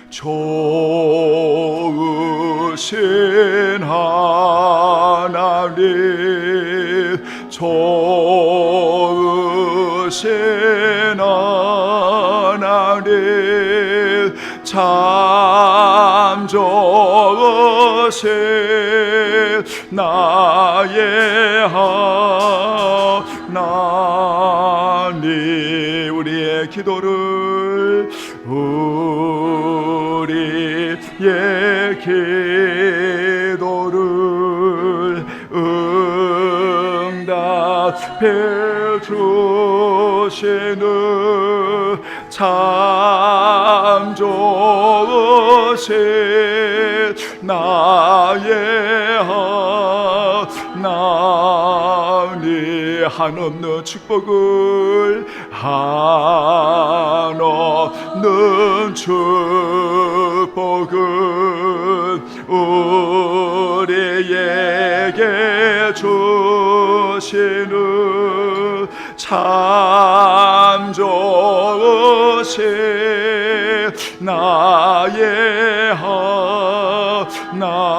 좋으신 하나님, 좋으신 하나님, 참 좋으신 나의 하나님. 우리의 기도를 응답해 주시는 참 좋으신 나의 하나님. 한없는 축복을, 한없는 축복을 우리에게 주시는 참 좋으신 나의 하나님.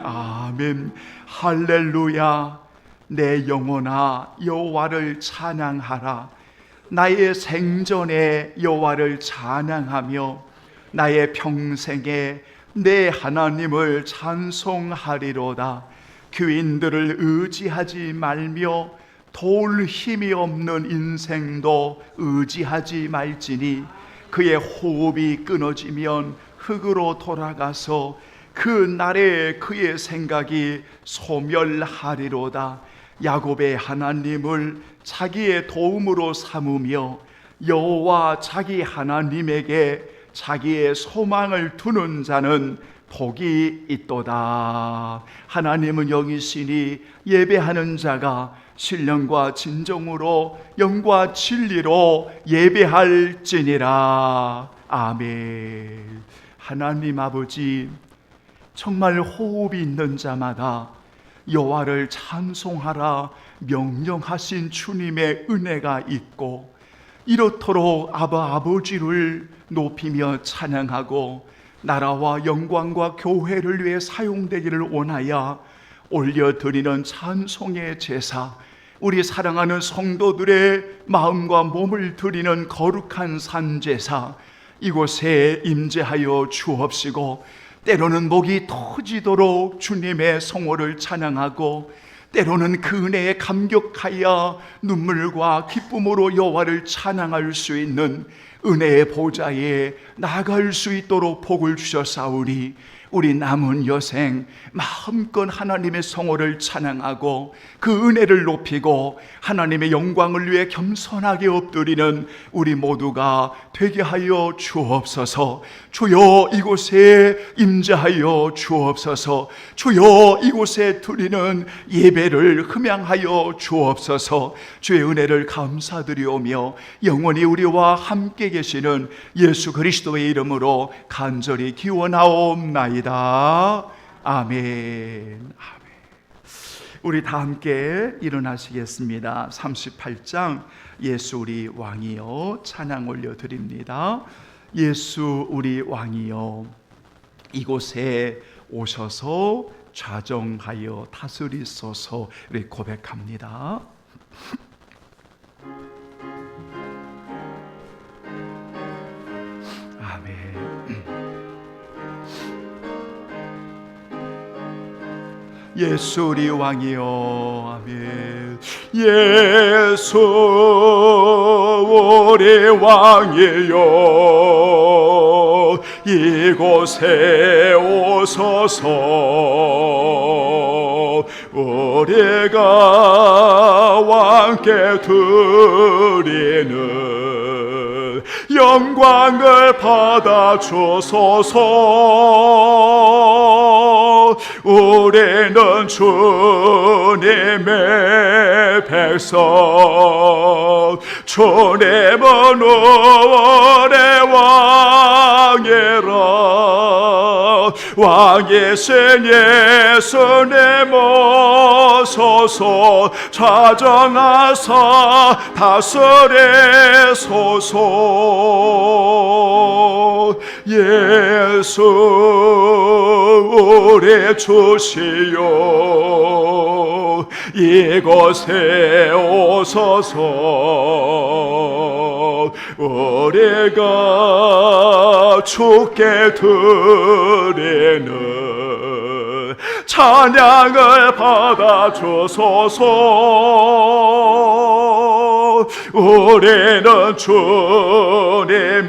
아멘. 할렐루야. 내 영혼아 여호와를 찬양하라. 나의 생전에 여호와를 찬양하며 나의 평생에 내 하나님을 찬송하리로다. 귀인들을 의지하지 말며 도울 힘이 없는 인생도 의지하지 말지니 그의 호흡이 끊어지면 흙으로 돌아가서 그 날에 그의 생각이 소멸하리로다. 야곱의 하나님을 자기의 도움으로 삼으며 여호와 자기 하나님에게 자기의 소망을 두는 자는 복이 있도다. 하나님은 영이시니 예배하는 자가 신령과 진정으로 영과 진리로 예배할지니라. 아멘. 하나님 아버지, 정말 호흡이 있는 자마다 여호와를 찬송하라 명령하신 주님의 은혜가 있고, 이렇도록 아버지를 높이며 찬양하고 나라와 영광과 교회를 위해 사용되기를 원하여 올려드리는 찬송의 제사, 우리 사랑하는 성도들의 마음과 몸을 드리는 거룩한 산제사, 이곳에 임재하여 주옵시고, 때로는 목이 터지도록 주님의 성호를 찬양하고, 때로는 그 은혜에 감격하여 눈물과 기쁨으로 여호와를 찬양할 수 있는 은혜의 보좌에 나갈 수 있도록 복을 주셨사오니, 우리 남은 여생 마음껏 하나님의 성호를 찬양하고 그 은혜를 높이고 하나님의 영광을 위해 겸손하게 엎드리는 우리 모두가 되게 하여 주옵소서. 주여 이곳에 임재하여 주옵소서. 주여 이곳에 드리는 예배를 흠양하여 주옵소서. 주의 은혜를 감사드리오며 영원히 우리와 함께 계시는 예수 그리스도의 이름으로 간절히 기원하옵나이다. 아멘. 우리 다 함께 일어나시겠습니다. 38장 예수 우리 왕이여 찬양 올려드립니다. 예수 우리 왕이여 이곳에 오셔서 좌정하여 다스리소서. 우리 고백합니다. 예수 우리 왕이여. 아멘. 예수 우리 왕이여 이곳에 오소서. 우리가 왕께 드리는 영광을 받아 주소서. 우리는 주님의 백성, 주님은 우리 왕이라. 왕의 생에 선에 모서서 자정하사 다스레소서. 예수 우리 주시여 이곳에 오소서. 우리가 주께 드리는 찬양을 받아 주소서. 우리는 주님의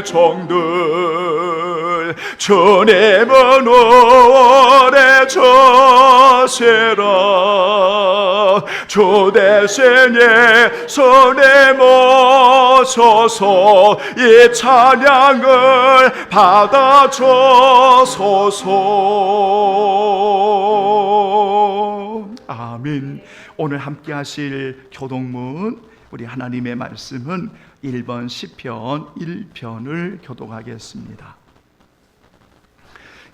종들, 주님은 오래 주시라. 주 대신에 손에 모셔서 이 찬양을 받아 주소서. 아멘. 오늘 함께 하실 교독문, 우리 하나님의 말씀은 1번 시편 1편을 교독하겠습니다.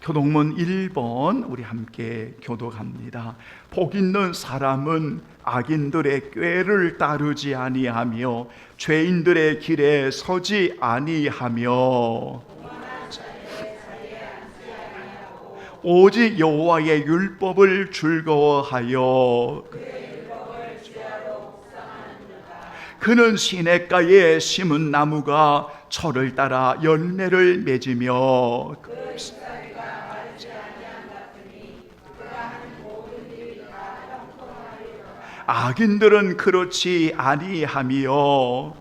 교독문 1번 우리 함께 교독합니다. 복 있는 사람은 악인들의 꾀를 따르지 아니하며 죄인들의 길에 서지 아니하며 오직 여호와의 율법을 즐거워하여 그는 시냇가에 심은 나무가 철을 따라 열매를 맺으며 악인들은 그렇지 아니하며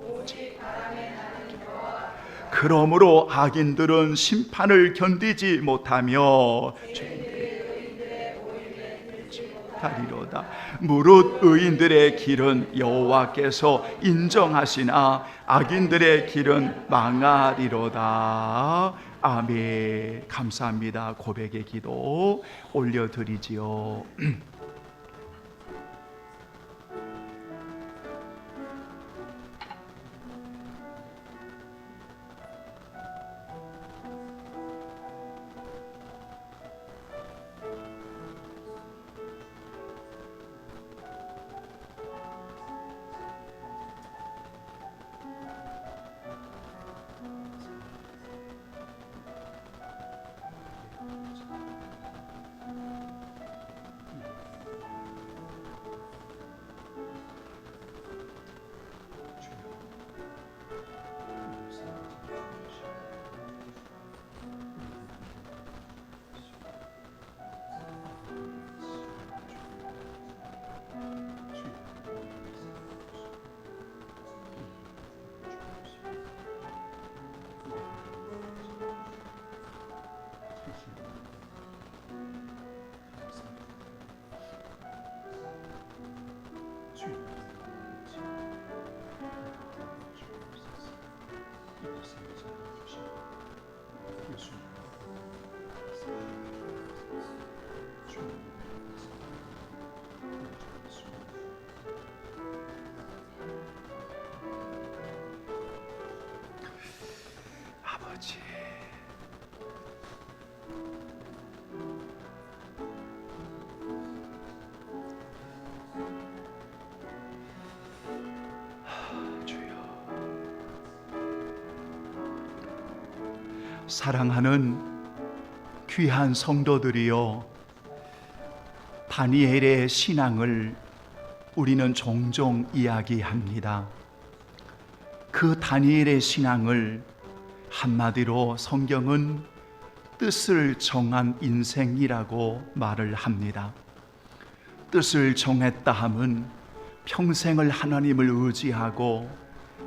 그러므로 악인들은 심판을 견디지 못하며 하리로다. 무릇 의인들의 길은 여호와께서 인정하시나 악인들의 길은 망하리로다. 아멘. 감사합니다. 고백의 기도 올려드리지요. 아버지, 사랑하는 귀한 성도들이여, 다니엘의 신앙을 우리는 종종 이야기합니다. 그 다니엘의 신앙을 한마디로 성경은 뜻을 정한 인생이라고 말을 합니다. 뜻을 정했다 함은 평생을 하나님을 의지하고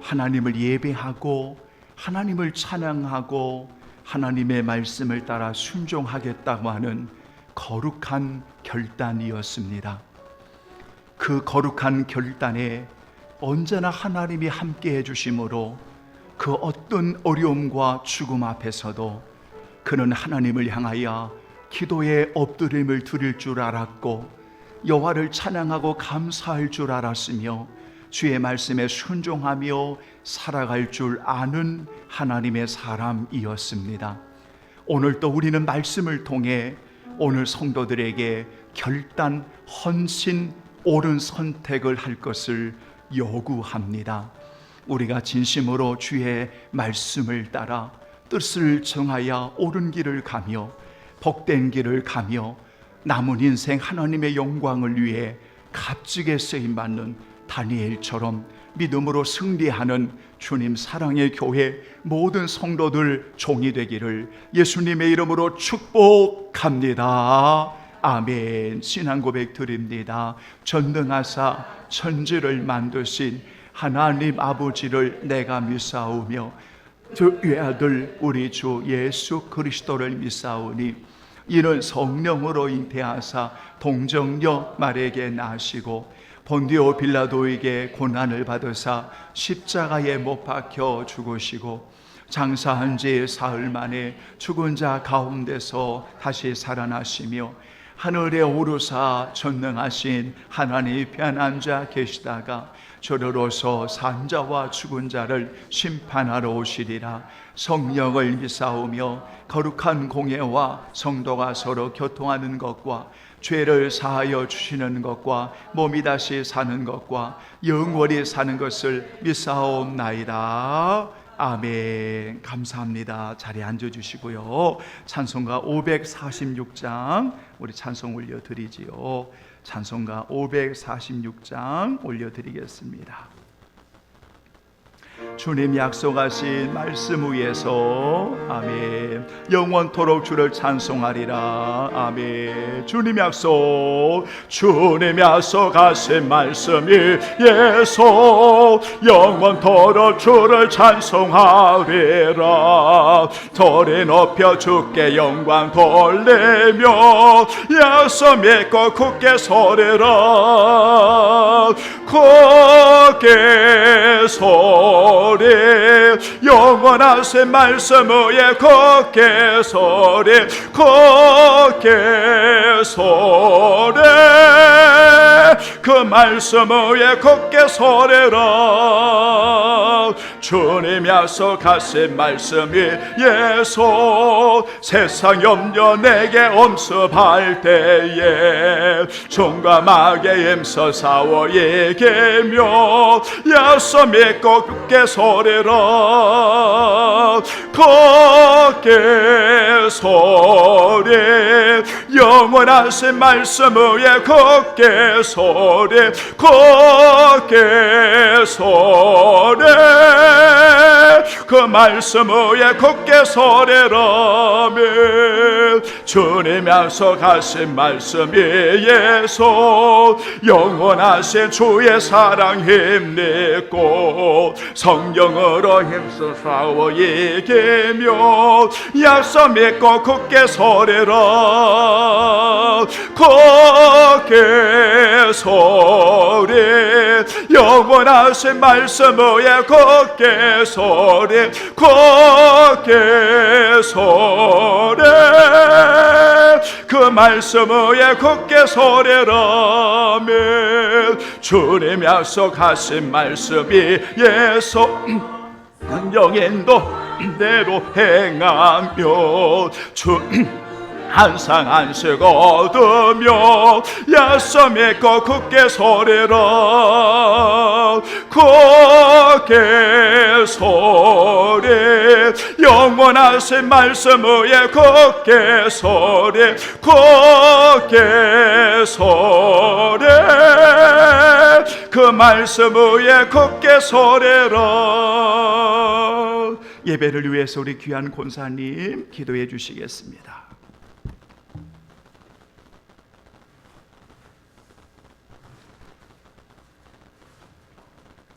하나님을 예배하고 하나님을 찬양하고 하나님의 말씀을 따라 순종하겠다고 하는 거룩한 결단이었습니다. 그 거룩한 결단에 언제나 하나님이 함께 해주심으로 그 어떤 어려움과 죽음 앞에서도 그는 하나님을 향하여 기도의 엎드림을 드릴 줄 알았고 여호와를 찬양하고 감사할 줄 알았으며 주의 말씀에 순종하며 살아갈 줄 아는 하나님의 사람이었습니다. 오늘 또 우리는 말씀을 통해 오늘 성도들에게 결단, 헌신, 옳은 선택을 할 것을 요구합니다. 우리가 진심으로 주의 말씀을 따라 뜻을 정하여 옳은 길을 가며 복된 길을 가며 남은 인생 하나님의 영광을 위해 값지게 쓰임받는 다니엘처럼 믿음으로 승리하는 주님 사랑의 교회 모든 성도들 종이 되기를 예수님의 이름으로 축복합니다. 아멘. 신앙 고백 드립니다. 전능하사 천지를 만드신 하나님 아버지를 내가 믿사오며 주 외아들 우리 주 예수 그리스도를 믿사오니 이는 성령으로 잉태하사 동정녀 마리아에게 나시고 본디오 빌라도에게 고난을 받으사 십자가에 못 박혀 죽으시고 장사한 지 사흘 만에 죽은 자 가운데서 다시 살아나시며 하늘에 오르사 전능하신 하나님 편 앉아 계시다가 저러로서 산자와 죽은 자를 심판하러 오시리라. 성령을 믿사오며 거룩한 공예와 성도가 서로 교통하는 것과 죄를 사하여 주시는 것과 몸이 다시 사는 것과 영원히 사는 것을 믿사옵나이다. 아멘. 감사합니다. 자리에 앉아주시고요. 찬송가 546장 우리 찬송 올려드리지요. 찬송가 546장 올려드리겠습니다. 주님 약속하신 말씀 위에서 아멘. 영원토록 주를 찬송하리라. 아멘. 주님 약속하신 말씀 위에서 영원토록 주를 찬송하리라. 덜이 높여 주께 영광 돌리며 약속 믿고 굳게 서리라. 굳게 서리 영원하신 말씀 위에 굳게 서리 굳게 서리 그 말씀 위에 굳게 서리라. 주님 약속하신 말씀 위에서 세상 염려 내게 엄습할 때에 종과 마귀의 힘써 싸워 이기며 약속 믿고 굳게 서리라. 굳게 서리 영원하신 말씀 위에 굳게 서리 굳게 서리 그 말씀 위에 굳게 서리라며. 주님 약속하신 말씀 위에서 영원하신 주의 사랑 힘내고 성령으로 힘써 싸워 이기며 약속 믿고 굳게 서리라. 굳게 서리 영원하신 말씀 위에 굳게 서리 굳게 서리 그 말씀 위에 굳게 서리라며. 주님 약속하신 말씀 위에서 영인도 대로 행하며 한상 안식 얻으며 약속 믿고 굳게 서리라. 굳게 서리 영원하신 말씀 위에 굳게 서리 굳게 서리 그 말씀 위에 굳게 서리라. 예배를 위해서 우리 귀한 권사님 기도해 주시겠습니다.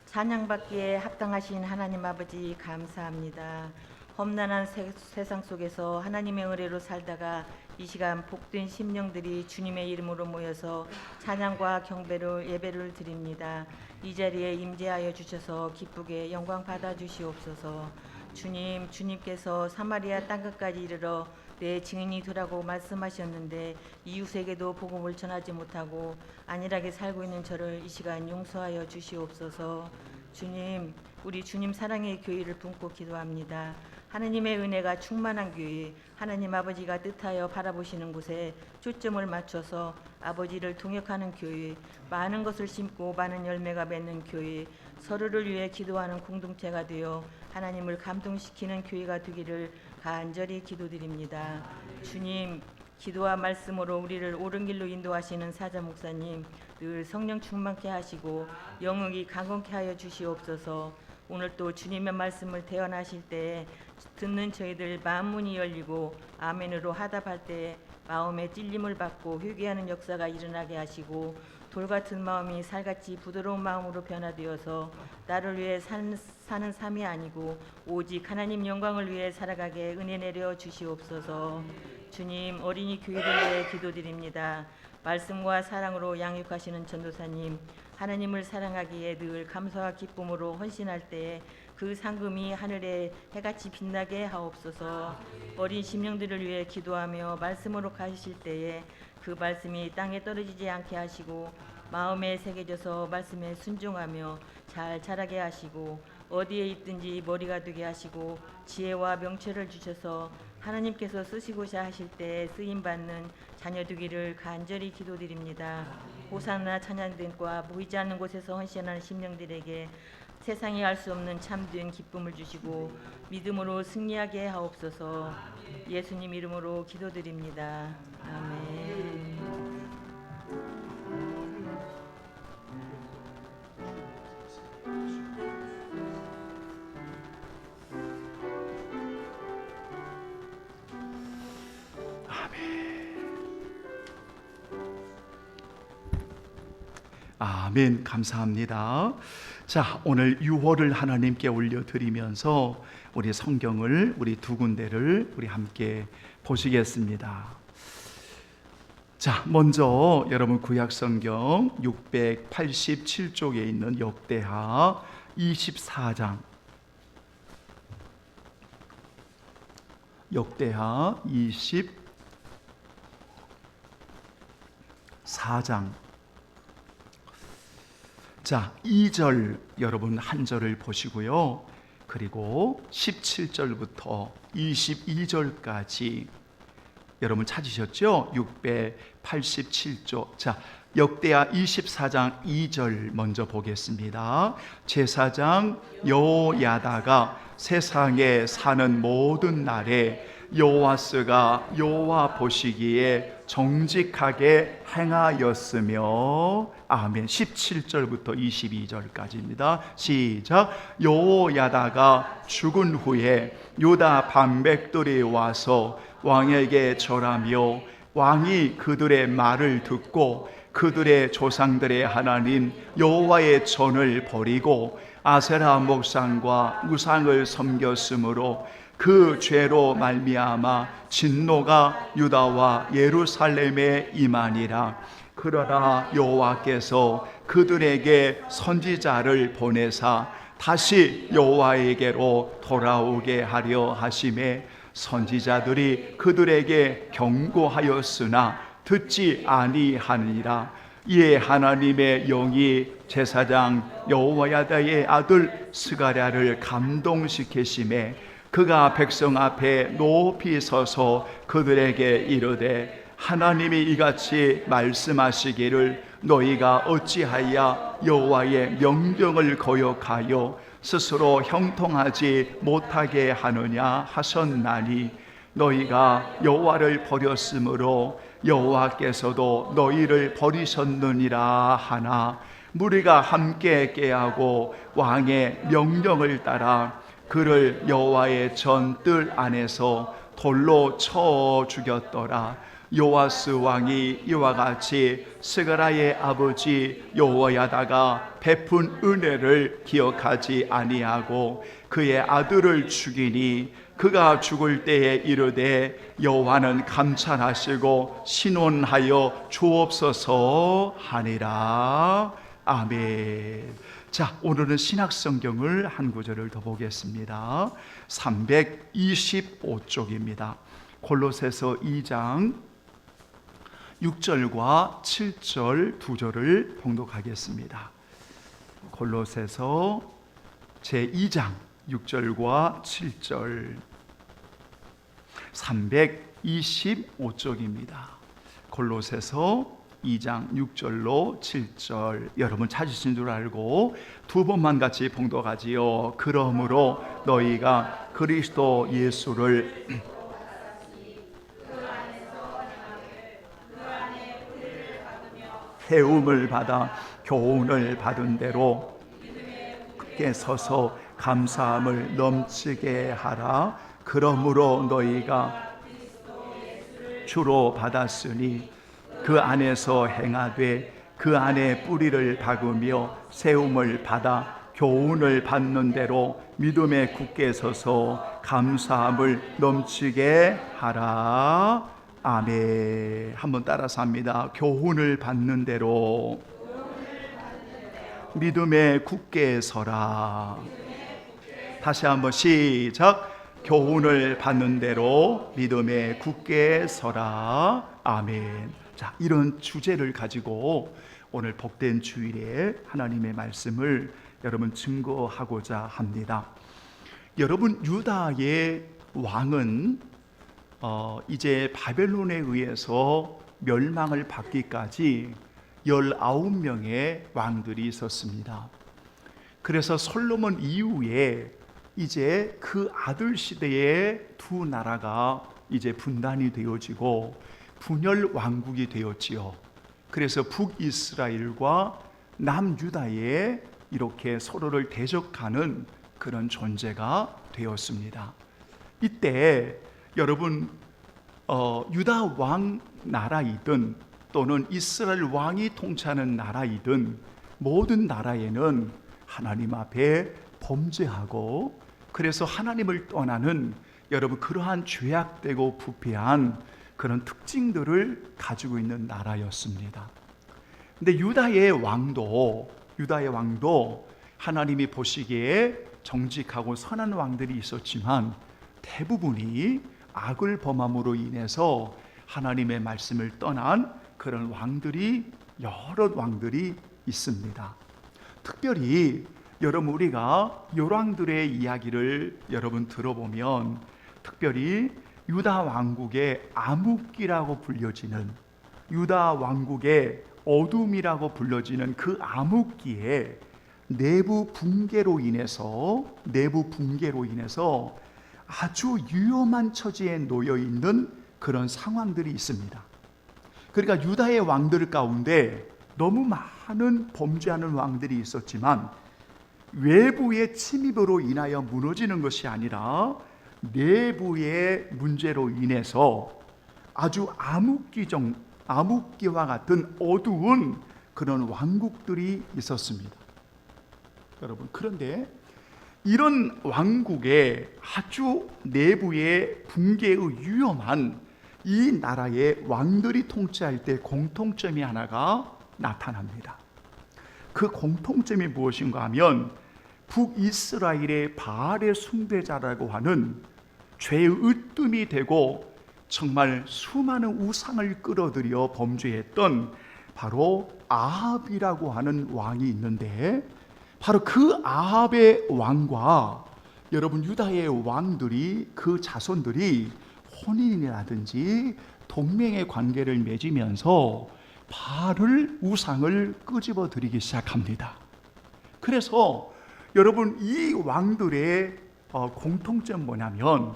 찬양받기에 합당하신 하나님 아버지 감사합니다. 험난한 세상 속에서 하나님의 은혜로 살다가 이 시간 복된 심령들이 주님의 이름으로 모여서 찬양과 경배로 예배를 드립니다. 이 자리에 임재하여 주셔서 기쁘게 영광 받아 주시옵소서. 주님께서 사마리아 땅끝까지 이르러 내 증인이 되라고 말씀하셨는데 이웃에게도 복음을 전하지 못하고 안일하게 살고 있는 저를 이 시간 용서하여 주시옵소서. 주님, 우리 주님 사랑의 교회를 품고 기도합니다. 하나님의 은혜가 충만한 교회, 하나님 아버지가 뜻하여 바라보시는 곳에 초점을 맞춰서 아버지를 통역하는 교회, 많은 것을 심고 많은 열매가 맺는 교회, 서로를 위해 기도하는 공동체가 되어 하나님을 감동시키는 교회가 되기를 간절히 기도드립니다. 주님, 기도와 말씀으로 우리를 옳은 길로 인도하시는 사자 목사님, 늘 성령 충만케 하시고 영역이 강건케 하여 주시옵소서. 오늘 또 주님의 말씀을 대언하실 때 듣는 저희들 마음 문이 열리고 아멘으로 하답할 때 마음에 찔림을 받고 회개하는 역사가 일어나게 하시고 돌같은 마음이 살같이 부드러운 마음으로 변화되어서 나를 위해 사는 삶이 아니고 오직 하나님 영광을 위해 살아가게 은혜 내려 주시옵소서. 주님, 어린이 교회를 위해 기도드립니다. 말씀과 사랑으로 양육하시는 전도사님, 하나님을 사랑하기에 늘 감사와 기쁨으로 헌신할 때에 그 상금이 하늘에 해같이 빛나게 하옵소서. 어린 심령들을 위해 기도하며 말씀으로 가실 때에 그 말씀이 땅에 떨어지지 않게 하시고 마음에 새겨져서 말씀에 순종하며 잘 자라게 하시고 어디에 있든지 머리가 되게 하시고 지혜와 명철을 주셔서 하나님께서 쓰시고자 하실 때 쓰임받는 자녀 되기를 간절히 기도드립니다. 호산나 찬양들과 보이지 않는 곳에서 헌신하는 심령들에게 세상이 알 수 없는 참된 기쁨을 주시고 믿음으로 승리하게 하옵소서. 예수님 이름으로 기도드립니다. 아멘. 아멘. 감사합니다. 자, 오늘 유월을 하나님께 올려드리면서 우리 성경을 우리 두 군데를 우리 함께 보시겠습니다. 자, 먼저 여러분 구약성경 687쪽에 있는 역대하 24장, 역대하 24장. 자, 2절 여러분 한 절을 보시고요. 그리고 17절부터 22절까지 여러분 찾으셨죠? 687쪽. 자, 역대하 24장 2절 먼저 보겠습니다. 제사장 여호야다가 세상에 사는 모든 날에 여호와스가 여호와 보시기에 정직하게 행하였으며. 아멘. 17절부터 22절까지입니다. 시작. 여호야다가 죽은 후에 유다 반백들이 와서 왕에게 절하며 왕이 그들의 말을 듣고 그들의 조상들의 하나님 여호와의 전을 버리고 아세라 목상과 우상을 섬겼으므로 그 죄로 말미암아 진노가 유다와 예루살렘에 임하니라. 그러나 여호와께서 그들에게 선지자를 보내사 다시 여호와에게로 돌아오게 하려 하심에 선지자들이 그들에게 경고하였으나 듣지 아니하니라. 이에 하나님의 영이 제사장 여호야다의 아들 스가랴를 감동시키심에 그가 백성 앞에 높이 서서 그들에게 이르되 하나님이 이같이 말씀하시기를 너희가 어찌하여 여호와의 명령을 거역하여 스스로 형통하지 못하게 하느냐 하셨나니 너희가 여호와를 버렸으므로 여호와께서도 너희를 버리셨느니라 하나 무리가 함께 깨하고 왕의 명령을 따라 그를 여호와의 전 뜰 안에서 돌로 쳐 죽였더라. 요아스 왕이 이와 같이 스가랴의 아버지 여호야다가 베푼 은혜를 기억하지 아니하고 그의 아들을 죽이니 그가 죽을 때에 이르되 여호와는 감찰하시고 신원하여 주옵소서 하니라. 아멘. 자, 오늘은 신약성경을 한 구절을 더 보겠습니다. 325쪽입니다. 골로새서 2장 6절과 7절 두 절을 봉독하겠습니다. 골로새서 제2장 6절과 7절 325쪽입니다. 골로새서 2장 6절로 7절 여러분 찾으신 줄 알고 두 번만 같이 봉독하지요. 그러므로 너희가 그리스도 예수를 세움을 받아 교훈을 받은 대로 굳게 서서 감사함을 넘치게 하라. 그러므로 너희가 주로 받았으니 그 안에서 행하되 그 안에 뿌리를 박으며 세움을 받아 교훈을 받는 대로 믿음에 굳게 서서 감사함을 넘치게 하라. 아멘. 한번 따라서 합니다. 교훈을 받는 대로 믿음에 굳게 서라. 다시 한번 시작. 교훈을 받는 대로 믿음에 굳게 서라. 아멘. 자, 이런 주제를 가지고 오늘 복된 주일에 하나님의 말씀을 여러분 증거하고자 합니다. 여러분, 유다의 왕은 이제 바벨론에 의해서 멸망을 받기까지 19명의 왕들이 있었습니다. 그래서 솔로몬 이후에 이제 그 아들 시대의 두 나라가 이제 분단이 되어지고 분열 왕국이 되었지요. 그래서 북이스라엘과 남유다에 이렇게 서로를 대적하는 그런 존재가 되었습니다. 이때 여러분 유다 왕 나라이든 또는 이스라엘 왕이 통치하는 나라이든 모든 나라에는 하나님 앞에 범죄하고 그래서 하나님을 떠나는 여러분 그러한 죄악되고 부패한 그런 특징들을 가지고 있는 나라였습니다. 근데 유다의 왕도 하나님이 보시기에 정직하고 선한 왕들이 있었지만 대부분이 악을 범함으로 인해서 하나님의 말씀을 떠난 그런 왕들이 여러 왕들이 있습니다. 특별히 여러분 우리가 열왕들의 이야기를 여러분 들어보면 특별히 유다 왕국의 암흑기라고 불려지는 유다 왕국의 어둠이라고 불려지는 그 암흑기에 내부 붕괴로 인해서 아주 위험한 처지에 놓여 있는 그런 상황들이 있습니다. 그러니까 유다의 왕들 가운데 너무 많은 범죄하는 왕들이 있었지만 외부의 침입으로 인하여 무너지는 것이 아니라 내부의 문제로 인해서 아주 암흑기와 같은 어두운 그런 왕국들이 있었습니다. 여러분, 그런데 이런 왕국의 아주 내부의 붕괴의 위험한 이 나라의 왕들이 통치할 때 공통점이 하나가 나타납니다. 그 공통점이 무엇인가 하면 북이스라엘의 바알의 숭배자라고 하는 죄의 으뜸이 되고 정말 수많은 우상을 끌어들여 범죄했던 바로 아합이라고 하는 왕이 있는데 바로 그 아합의 왕과 여러분 유다의 왕들이 그 자손들이 혼인이라든지 동맹의 관계를 맺으면서 바알 우상을 끄집어 들이기 시작합니다. 그래서 여러분 이 왕들의 공통점 뭐냐면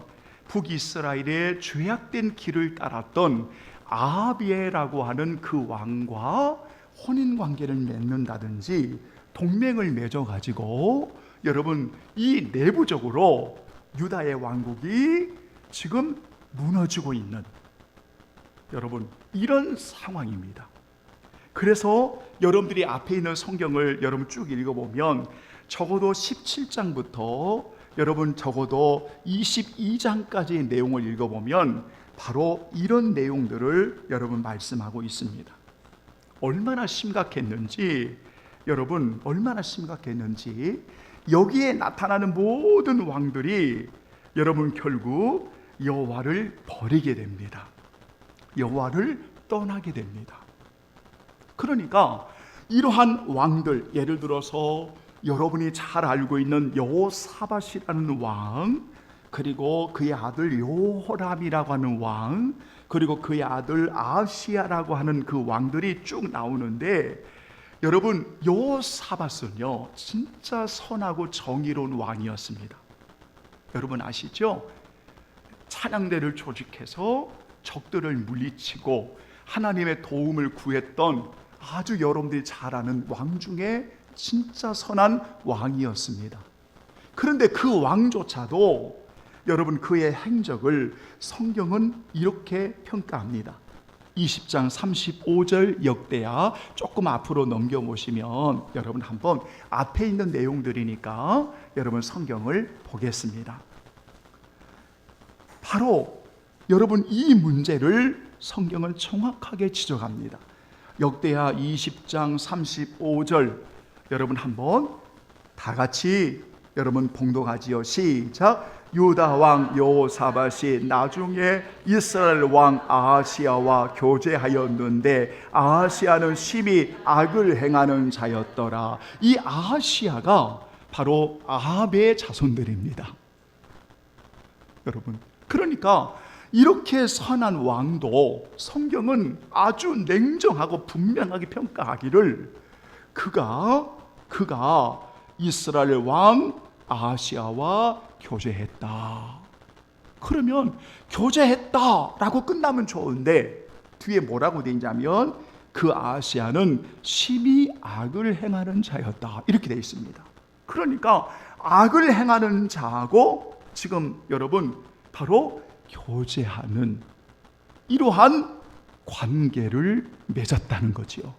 북이스라엘의 죄악된 길을 따랐던 아합이라고 하는 그 왕과 혼인 관계를 맺는다든지 동맹을 맺어가지고 여러분 이 내부적으로 유다의 왕국이 지금 무너지고 있는 여러분 이런 상황입니다. 그래서 여러분들이 앞에 있는 성경을 여러분 쭉 읽어보면 적어도 17장부터 여러분 적어도 22장까지의 내용을 읽어보면 바로 이런 내용들을 여러분 말씀하고 있습니다. 얼마나 심각했는지 여러분 여기에 나타나는 모든 왕들이 여러분 결국 여호와를 버리게 됩니다. 여호와를 떠나게 됩니다. 그러니까 이러한 왕들, 예를 들어서 여러분이 잘 알고 있는 여호사밧이라는 왕, 그리고 그의 아들 요호람이라고 하는 왕, 그리고 그의 아들 아하시야라고 하는 그 왕들이 쭉 나오는데, 여러분 여호사밧은요 진짜 선하고 정의로운 왕이었습니다. 여러분 아시죠? 찬양대를 조직해서 적들을 물리치고 하나님의 도움을 구했던 아주 여러분들이 잘 아는 왕 중에 진짜 선한 왕이었습니다. 그런데 그 왕조차도 여러분 그의 행적을 성경은 이렇게 평가합니다. 20장 35절 역대하 조금 앞으로 넘겨보시면 여러분 한번 앞에 있는 내용들이니까 여러분 성경을 보겠습니다. 바로 여러분 이 문제를 성경은 정확하게 지적합니다. 역대하 20장 35절 여러분 한번 다 같이 여러분 봉독하지요. 시작. 유다 왕 여호사밧이 나중에 이스라엘 왕 아하시야와 교제하였는데 아하시야는 심히 악을 행하는 자였더라. 이 아하시야가 바로 아합의 자손들입니다. 여러분, 그러니까 이렇게 선한 왕도 성경은 아주 냉정하고 분명하게 평가하기를 그가 이스라엘 왕 아하시야와 교제했다. 그러면 교제했다라고 끝나면 좋은데 뒤에 뭐라고 되어 있냐면 그 아하시야는 심히 악을 행하는 자였다. 이렇게 되어 있습니다. 그러니까 악을 행하는 자하고 지금 여러분 바로 교제하는 이러한 관계를 맺었다는 거지요.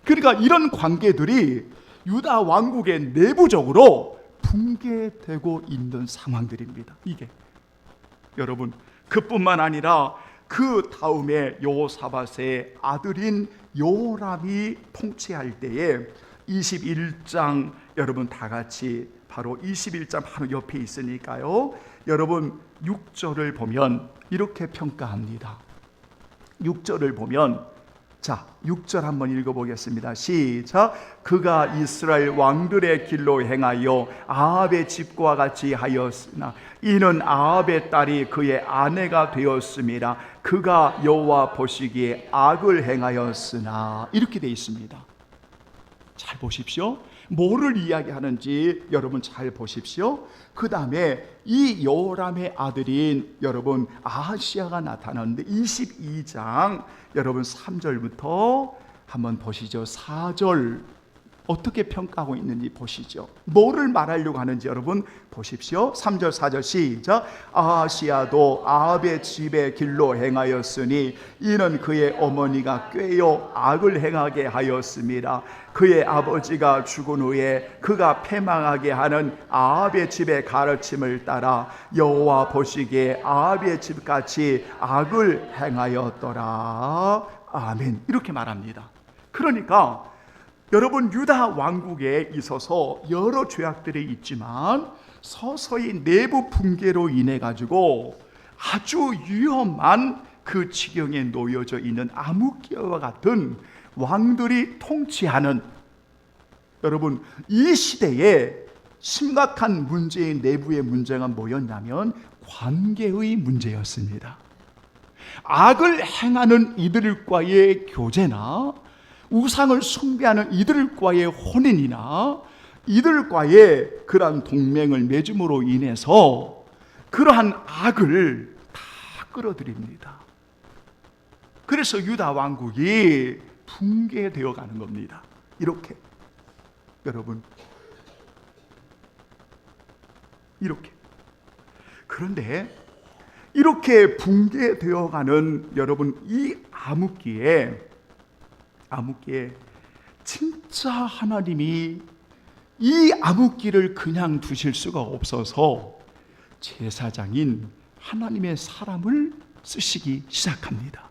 그러니까 이런 관계들이 유다 왕국의 내부적으로 붕괴되고 있는 상황들입니다. 이게 여러분 그뿐만 아니라 그 다음에 여호사밧의 아들인 요람이 통치할 때에 21장 여러분 다 같이 바로 21장 바로 옆에 있으니까요. 여러분 6절을 보면 이렇게 평가합니다. 6절을 보면 자, 6절 한번 읽어보겠습니다. 시작. 그가 이스라엘 왕들의 길로 행하여 아합의 집과 같이 하였으나 이는 아합의 딸이 그의 아내가 되었음이라. 그가 여호와 보시기에 악을 행하였으나. 이렇게 되어 있습니다. 잘 보십시오. 뭐를 이야기하는지 여러분 잘 보십시오. 그 다음에 이 요람의 아들인 여러분 아하시야가 나타나는데 22장 여러분 3절부터 한번 보시죠. 4절 어떻게 평가하고 있는지 보시죠. 뭐를 말하려고 하는지 여러분 보십시오. 3절 4절 시작. 아하시야도 아합의 집의 길로 행하였으니 이는 그의 어머니가 꾀어 악을 행하게 하였습니다. 그의 아버지가 죽은 후에 그가 패망하게 하는 아합의 집의 가르침을 따라 여호와 보시기에 아합의 집같이 악을 행하였더라. 아멘. 이렇게 말합니다. 그러니까 여러분 유다 왕국에 있어서 여러 죄악들이 있지만 서서히 내부 붕괴로 인해 가지고 아주 위험한 그 지경에 놓여져 있는 아무끼와 같은 왕들이 통치하는 여러분 이 시대에 심각한 문제의 내부의 문제가 뭐였냐면 관계의 문제였습니다. 악을 행하는 이들과의 교제나 우상을 숭배하는 이들과의 혼인이나 이들과의 그러한 동맹을 맺음으로 인해서 그러한 악을 다 끌어들입니다. 그래서 유다 왕국이 붕괴되어 가는 겁니다. 이렇게 여러분 이렇게 그런데 이렇게 붕괴되어 가는 여러분 이 암흑기에 진짜 하나님이 이 암흑기를 그냥 두실 수가 없어서 제사장인 하나님의 사람을 쓰시기 시작합니다.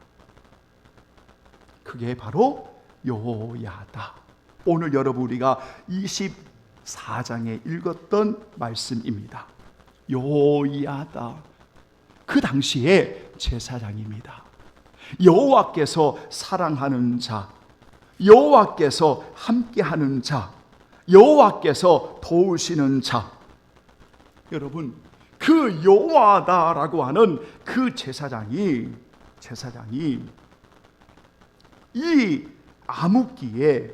그게 바로 여호야다. 오늘 여러분 우리가 24장에 읽었던 말씀입니다. 여호야다. 그 당시에 제사장입니다. 여호와께서 사랑하는 자, 여호와께서 함께하는 자, 여호와께서 도우시는 자. 여러분, 그 여호와다라고 하는 그 제사장이 이 암흑기에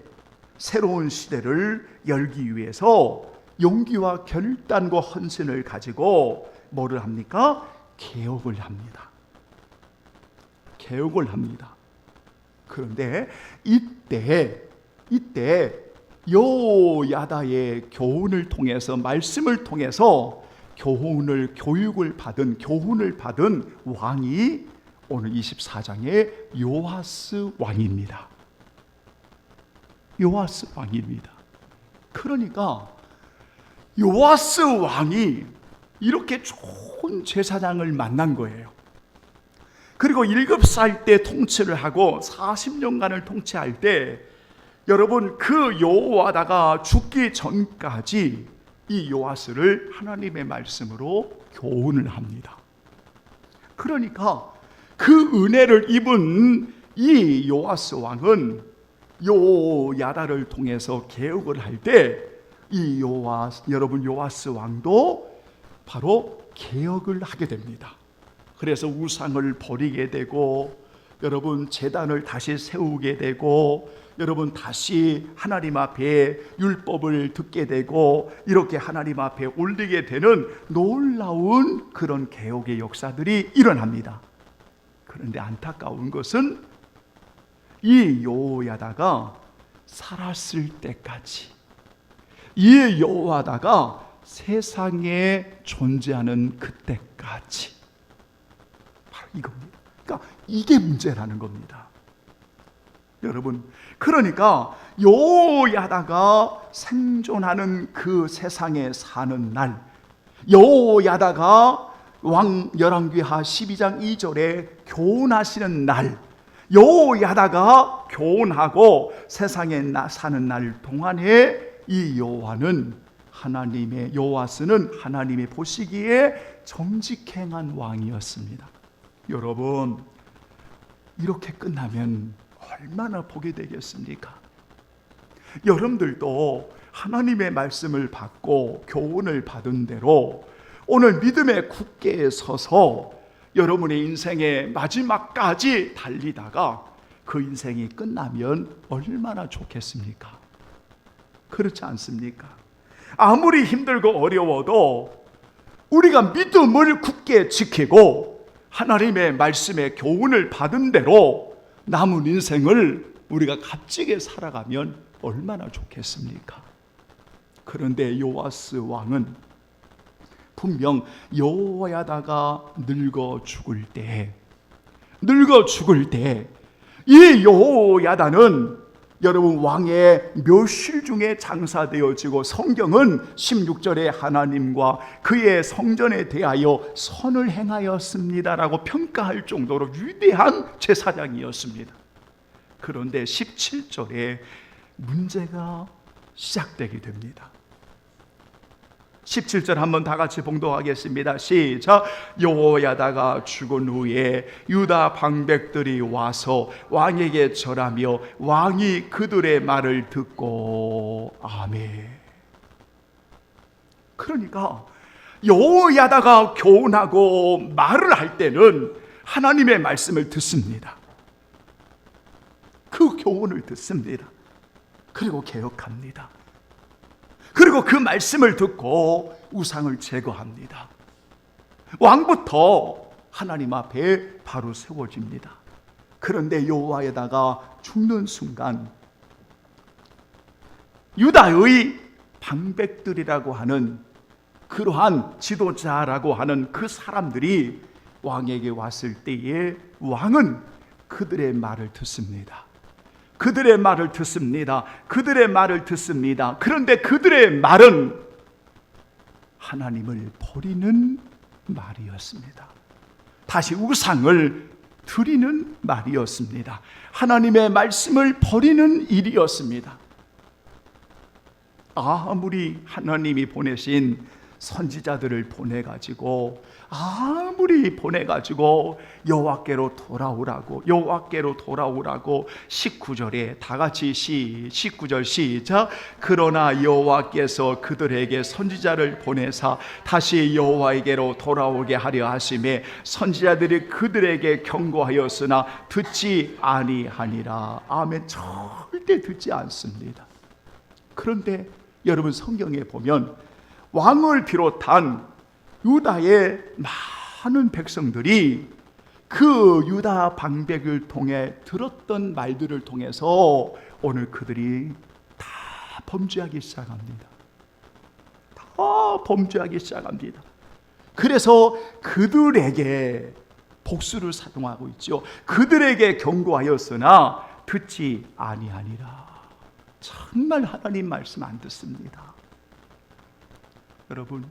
새로운 시대를 열기 위해서 용기와 결단과 헌신을 가지고 뭐를 합니까? 개혁을 합니다. 그런데 이때 여호야다의 교훈을 통해서, 말씀을 통해서 교훈을 받은 왕이 오늘 24장의 요아스 왕입니다. 그러니까 요아스 왕이 이렇게 좋은 제사장을 만난 거예요. 그리고 7살 때 통치를 하고 40년간을 통치할 때, 여러분, 그 여호와다가 죽기 전까지 이 요아스를 하나님의 말씀으로 교훈을 합니다. 그러니까 그 은혜를 입은 이 요아스 왕은 여호야다를 통해서 개혁을 할 때 이 요아스 왕도 바로 개혁을 하게 됩니다. 그래서 우상을 버리게 되고, 여러분, 제단을 다시 세우게 되고, 여러분, 다시 하나님 앞에 율법을 듣게 되고, 이렇게 하나님 앞에 올리게 되는 놀라운 그런 개혁의 역사들이 일어납니다. 그런데 안타까운 것은 이 여호야다가 살았을 때까지, 이 여호야다가 세상에 존재하는 그때까지, 바로 이겁니다. 그러니까 이게 문제라는 겁니다. 여러분, 그러니까 여호야다가 생존하는 그 세상에 사는 날, 여호야다가 왕 열왕기하 12장 2절에 교훈하시는 날, 여호야다가 교훈하고 세상에 사는 날 동안에 이 요아스는 하나님의 보시기에 정직행한 왕이었습니다. 여러분, 이렇게 끝나면 얼마나 복이 되겠습니까? 여러분들도 하나님의 말씀을 받고 교훈을 받은 대로 오늘 믿음의 굳게 서서 여러분의 인생의 마지막까지 달리다가 그 인생이 끝나면 얼마나 좋겠습니까? 그렇지 않습니까? 아무리 힘들고 어려워도 우리가 믿음을 굳게 지키고 하나님의 말씀의 교훈을 받은 대로 남은 인생을 우리가 값지게 살아가면 얼마나 좋겠습니까? 그런데 요아스 왕은 분명 여호야다가 늙어 죽을 때 이 여호야다는 여러분 왕의 묘실 중에 장사되어지고, 성경은 16절에 하나님과 그의 성전에 대하여 선을 행하였습니다라고 평가할 정도로 위대한 제사장이었습니다. 그런데 17절에 문제가 시작되게 됩니다. 17절 한번 다 같이 봉독하겠습니다. 시작. 여호야다가 죽은 후에 유다 방백들이 와서 왕에게 절하며 왕이 그들의 말을 듣고. 아멘. 그러니까 여호야다가 교훈하고 말을 할 때는 하나님의 말씀을 듣습니다. 그 교훈을 듣습니다. 그리고 개혁합니다. 그리고 그 말씀을 듣고 우상을 제거합니다. 왕부터 하나님 앞에 바로 세워집니다. 그런데 여호야다가 죽는 순간 유다의 방백들이라고 하는 그러한 지도자라고 하는 그 사람들이 왕에게 왔을 때에 왕은 그들의 말을 듣습니다. 그들의 말을 듣습니다. 그런데 그들의 말은 하나님을 버리는 말이었습니다. 다시 우상을 드리는 말이었습니다. 하나님의 말씀을 버리는 일이었습니다. 아무리 하나님이 보내신 선지자들을 보내가지고 아무리 보내가지고 여호와께로 돌아오라고 19절에 다 같이 19절 시작. 그러나 여호와께서 그들에게 선지자를 보내사 다시 여호와에게로 돌아오게 하려 하심에 선지자들이 그들에게 경고하였으나 듣지 아니하니라. 아멘. 절대 듣지 않습니다. 그런데 여러분 성경에 보면 왕을 비롯한 유다의 많은 백성들이 그 유다 방백을 통해 들었던 말들을 통해서 오늘 그들이 다 범죄하기 시작합니다. 다 범죄하기 시작합니다. 그래서 그들에게 복수를 사용하고 있죠. 그들에게 경고하였으나 듣지 아니하니라. 정말 하나님 말씀 안 듣습니다. 여러분,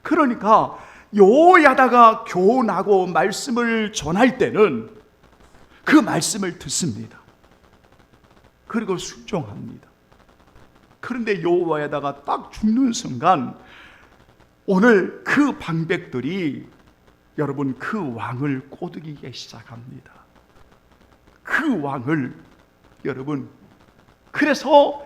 그러니까 여호야다가 교훈하고 말씀을 전할 때는 그 말씀을 듣습니다. 그리고 순종합니다. 그런데 여호야다가 딱 죽는 순간 오늘 그 방백들이 여러분 그 왕을 꼬드기게 시작합니다. 그 왕을 여러분, 그래서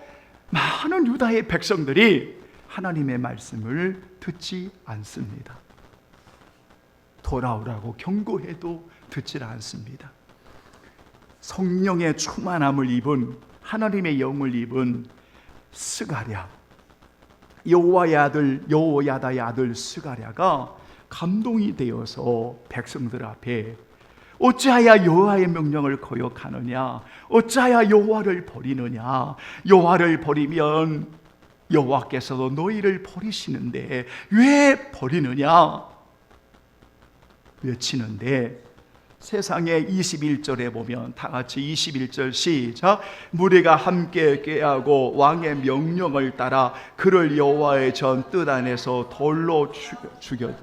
많은 유다의 백성들이 하나님의 말씀을 듣지 않습니다. 돌아오라고 경고해도 듣지 않습니다. 성령의 충만함을 입은 하나님의 영을 입은 스가랴, 여호야다의 아들 스가랴가 감동이 되어서 백성들 앞에 어찌하여 여호와의 명령을 거역하느냐, 어찌하여 여호와를 버리느냐, 여호와를 버리면 여호와께서도 너희를 버리시는데 왜 버리느냐 외치는데, 세상에 21절에 보면 다 같이 21절 시작. 무리가 함께 꾀하고 왕의 명령을 따라 그를 여호와의 전 뜰 안에서 돌로 죽여.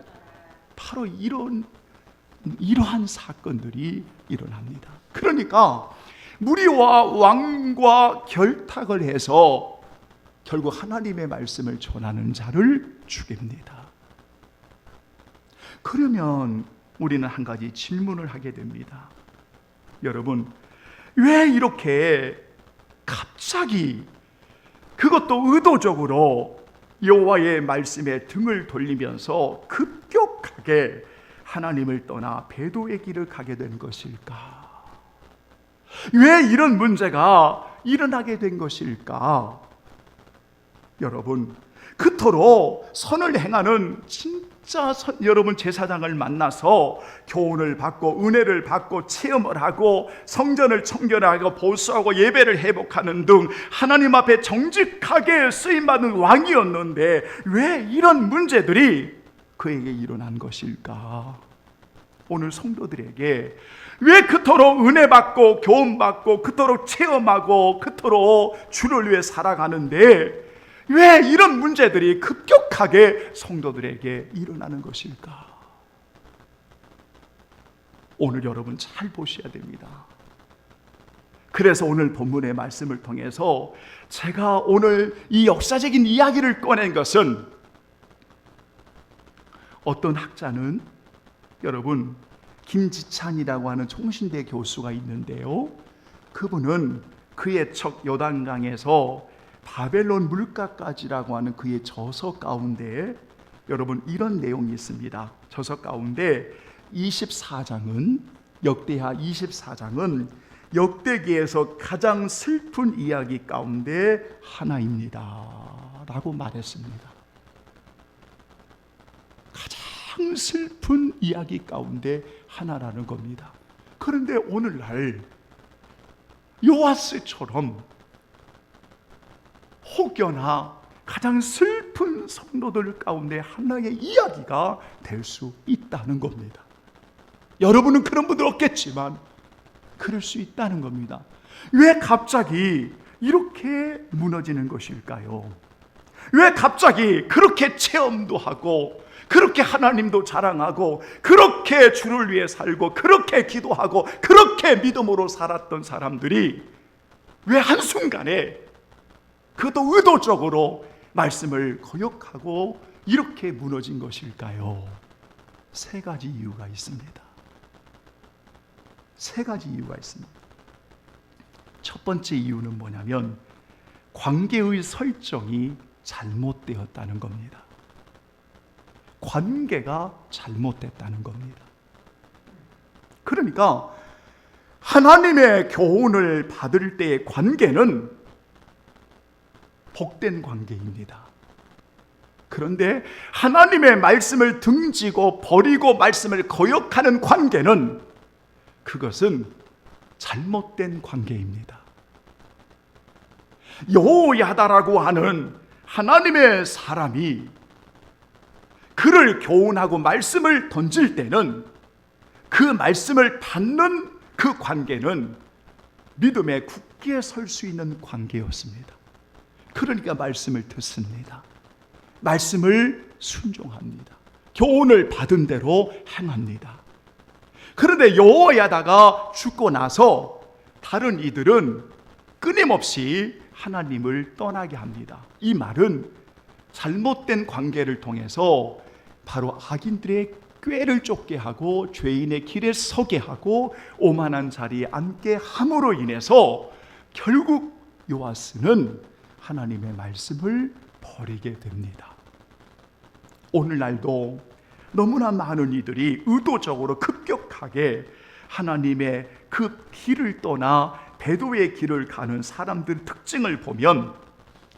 바로 이러한 사건들이 일어납니다. 그러니까 무리와 왕과 결탁을 해서 결국 하나님의 말씀을 전하는 자를 죽입니다. 그러면 우리는 한 가지 질문을 하게 됩니다. 여러분, 왜 이렇게 갑자기, 그것도 의도적으로 여호와의 말씀에 등을 돌리면서 급격하게 하나님을 떠나 배도의 길을 가게 된 것일까? 왜 이런 문제가 일어나게 된 것일까? 여러분, 그토록 선을 행하는 여러분 제사장을 만나서 교훈을 받고 은혜를 받고 체험을 하고 성전을 청결하고 보수하고 예배를 회복하는 등 하나님 앞에 정직하게 쓰임받은 왕이었는데 왜 이런 문제들이 그에게 일어난 것일까? 오늘 성도들에게 왜 그토록 은혜 받고 교훈 받고 그토록 체험하고 그토록 주를 위해 살아가는데 왜 이런 문제들이 급격하게 성도들에게 일어나는 것일까? 오늘 여러분 잘 보셔야 됩니다. 그래서 오늘 본문의 말씀을 통해서 제가 오늘 이 역사적인 이야기를 꺼낸 것은, 어떤 학자는 여러분 김지찬이라고 하는 총신대 교수가 있는데요, 그분은 그의 책 요단강에서 바벨론 물가까지라고 하는 그의 저서 가운데 여러분 이런 내용이 있습니다. 저서 가운데 24장은 역대하 24장은 역대기에서 가장 슬픈 이야기 가운데 하나입니다 라고 말했습니다. 가장 슬픈 이야기 가운데 하나라는 겁니다. 그런데 오늘날 요아스처럼 혹여나 가장 슬픈 성도들 가운데 하나의 이야기가 될 수 있다는 겁니다. 여러분은 그런 분들 없겠지만 그럴 수 있다는 겁니다. 왜 갑자기 이렇게 무너지는 것일까요? 왜 갑자기 그렇게 체험도 하고 그렇게 하나님도 자랑하고 그렇게 주를 위해 살고 그렇게 기도하고 그렇게 믿음으로 살았던 사람들이 왜 한순간에 그것도 의도적으로 말씀을 거역하고 이렇게 무너진 것일까요? 세 가지 이유가 있습니다. 세 가지 이유가 있습니다. 첫 번째 이유는 뭐냐면 관계의 설정이 잘못되었다는 겁니다. 관계가 잘못됐다는 겁니다. 그러니까 하나님의 교훈을 받을 때의 관계는 복된 관계입니다. 그런데 하나님의 말씀을 등지고 버리고 말씀을 거역하는 관계는 그것은 잘못된 관계입니다. 여호야다라고 하는 하나님의 사람이 그를 교훈하고 말씀을 던질 때는 그 말씀을 받는 그 관계는 믿음에 굳게 설 수 있는 관계였습니다. 그러니까 말씀을 듣습니다. 말씀을 순종합니다. 교훈을 받은 대로 행합니다. 그런데 여호야다가 죽고 나서 다른 이들은 끊임없이 하나님을 떠나게 합니다. 이 말은 잘못된 관계를 통해서 바로 악인들의 꾀를 쫓게 하고 죄인의 길에 서게 하고 오만한 자리에 앉게 함으로 인해서 결국 요아스는 하나님의 말씀을 버리게 됩니다. 오늘날도 너무나 많은 이들이 의도적으로 급격하게 하나님의 그 길을 떠나 배도의 길을 가는 사람들 특징을 보면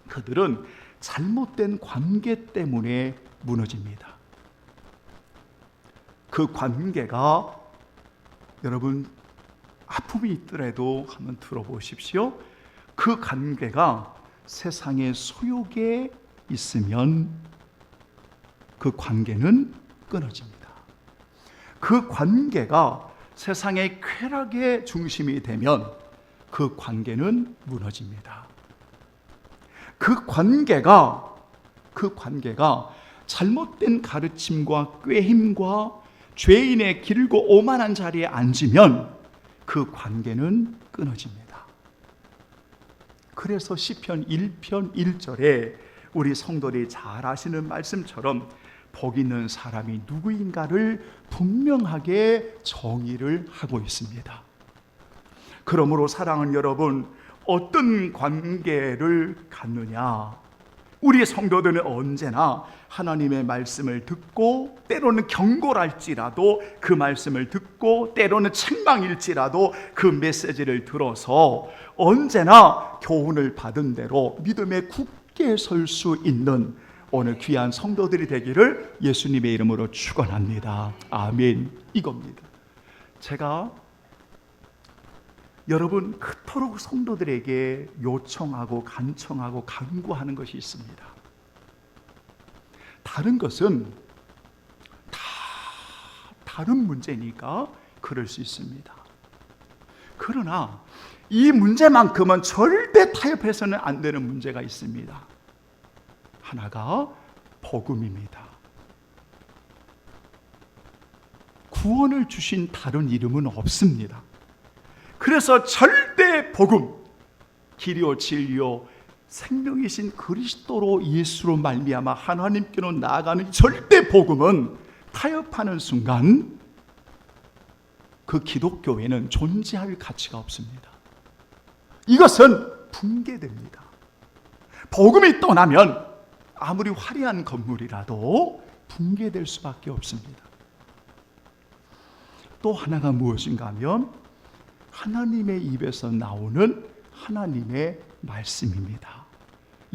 그들은 잘못된 관계 때문에 무너집니다. 그 관계가 여러분 아픔이 있더라도 한번 들어보십시오. 그 관계가 세상의 소욕에 있으면 그 관계는 끊어집니다. 그 관계가 세상의 쾌락의 중심이 되면 그 관계는 무너집니다. 그 관계가 잘못된 가르침과 꾀힘과 죄인의 길고 오만한 자리에 앉으면 그 관계는 끊어집니다. 그래서 시편 1편 1절에 우리 성도들이 잘 아시는 말씀처럼 복 있는 사람이 누구인가를 분명하게 정의를 하고 있습니다. 그러므로 사랑하는 여러분, 어떤 관계를 갖느냐? 우리 성도들은 언제나 하나님의 말씀을 듣고 때로는 경고랄지라도 그 말씀을 듣고 때로는 책망일지라도 그 메시지를 들어서 언제나 교훈을 받은 대로 믿음에 굳게 설 수 있는 오늘 귀한 성도들이 되기를 예수님의 이름으로 축원합니다. 아멘. 이겁니다. 제가 여러분 그토록 성도들에게 요청하고 간청하고 간구하는 것이 있습니다. 다른 것은 다 다른 문제니까 그럴 수 있습니다. 그러나 이 문제만큼은 절대 타협해서는 안 되는 문제가 있습니다. 하나가 복음입니다. 구원을 주신 다른 이름은 없습니다. 그래서 절대 복음, 길이요 진리요 생명이신 그리스도로 예수로 말미암아 하나님께로 나아가는 절대 복음은 타협하는 순간 그 기독교회는 존재할 가치가 없습니다. 이것은 붕괴됩니다. 복음이 떠나면 아무리 화려한 건물이라도 붕괴될 수밖에 없습니다. 또 하나가 무엇인가 하면 하나님의 입에서 나오는 하나님의 말씀입니다.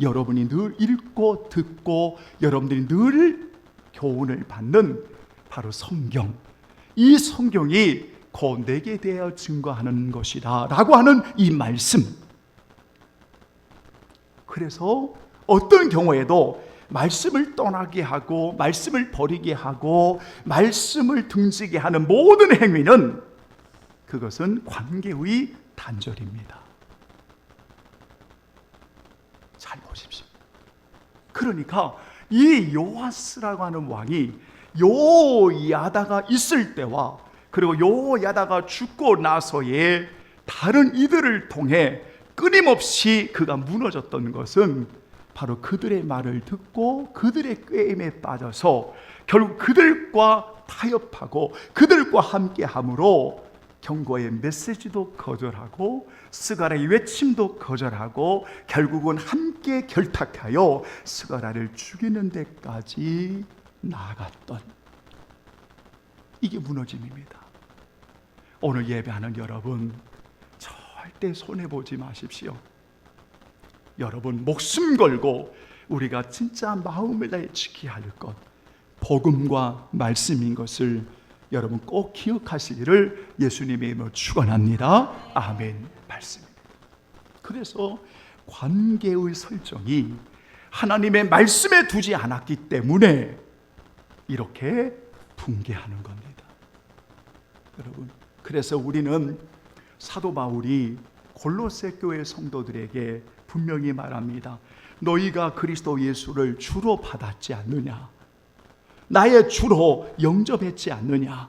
여러분이 늘 읽고 듣고 여러분들이 늘 교훈을 받는 바로 성경. 이 성경이 곧 내게 대하여 증거하는 것이다 라고 하는 이 말씀. 그래서 어떤 경우에도 말씀을 떠나게 하고 말씀을 버리게 하고 말씀을 등지게 하는 모든 행위는 그것은 관계의 단절입니다. 잘 보십시오. 그러니까 이 요아스라고 하는 왕이 여호야다가 있을 때와 그리고 여호야다가 죽고 나서의 다른 이들을 통해 끊임없이 그가 무너졌던 것은 바로 그들의 말을 듣고 그들의 꾀임에 빠져서 결국 그들과 타협하고 그들과 함께함으로 경고의 메시지도 거절하고 스가랴의 외침도 거절하고 결국은 함께 결탁하여 스가랴를 죽이는 데까지 나아갔던, 이게 무너짐입니다. 오늘 예배하는 여러분, 절대 손해보지 마십시오. 여러분, 목숨 걸고 우리가 진짜 마음을 다해 지켜야 할 것, 복음과 말씀인 것을 여러분 꼭 기억하시기를 예수님의 이름으로 축원합니다. 아멘. 말씀입니다. 그래서 관계의 설정이 하나님의 말씀에 두지 않았기 때문에 이렇게 붕괴하는 겁니다. 여러분, 그래서 우리는 사도 바울이 골로새 교회 성도들에게 분명히 말합니다. 너희가 그리스도 예수를 주로 받았지 않느냐? 나의 주로 영접했지 않느냐?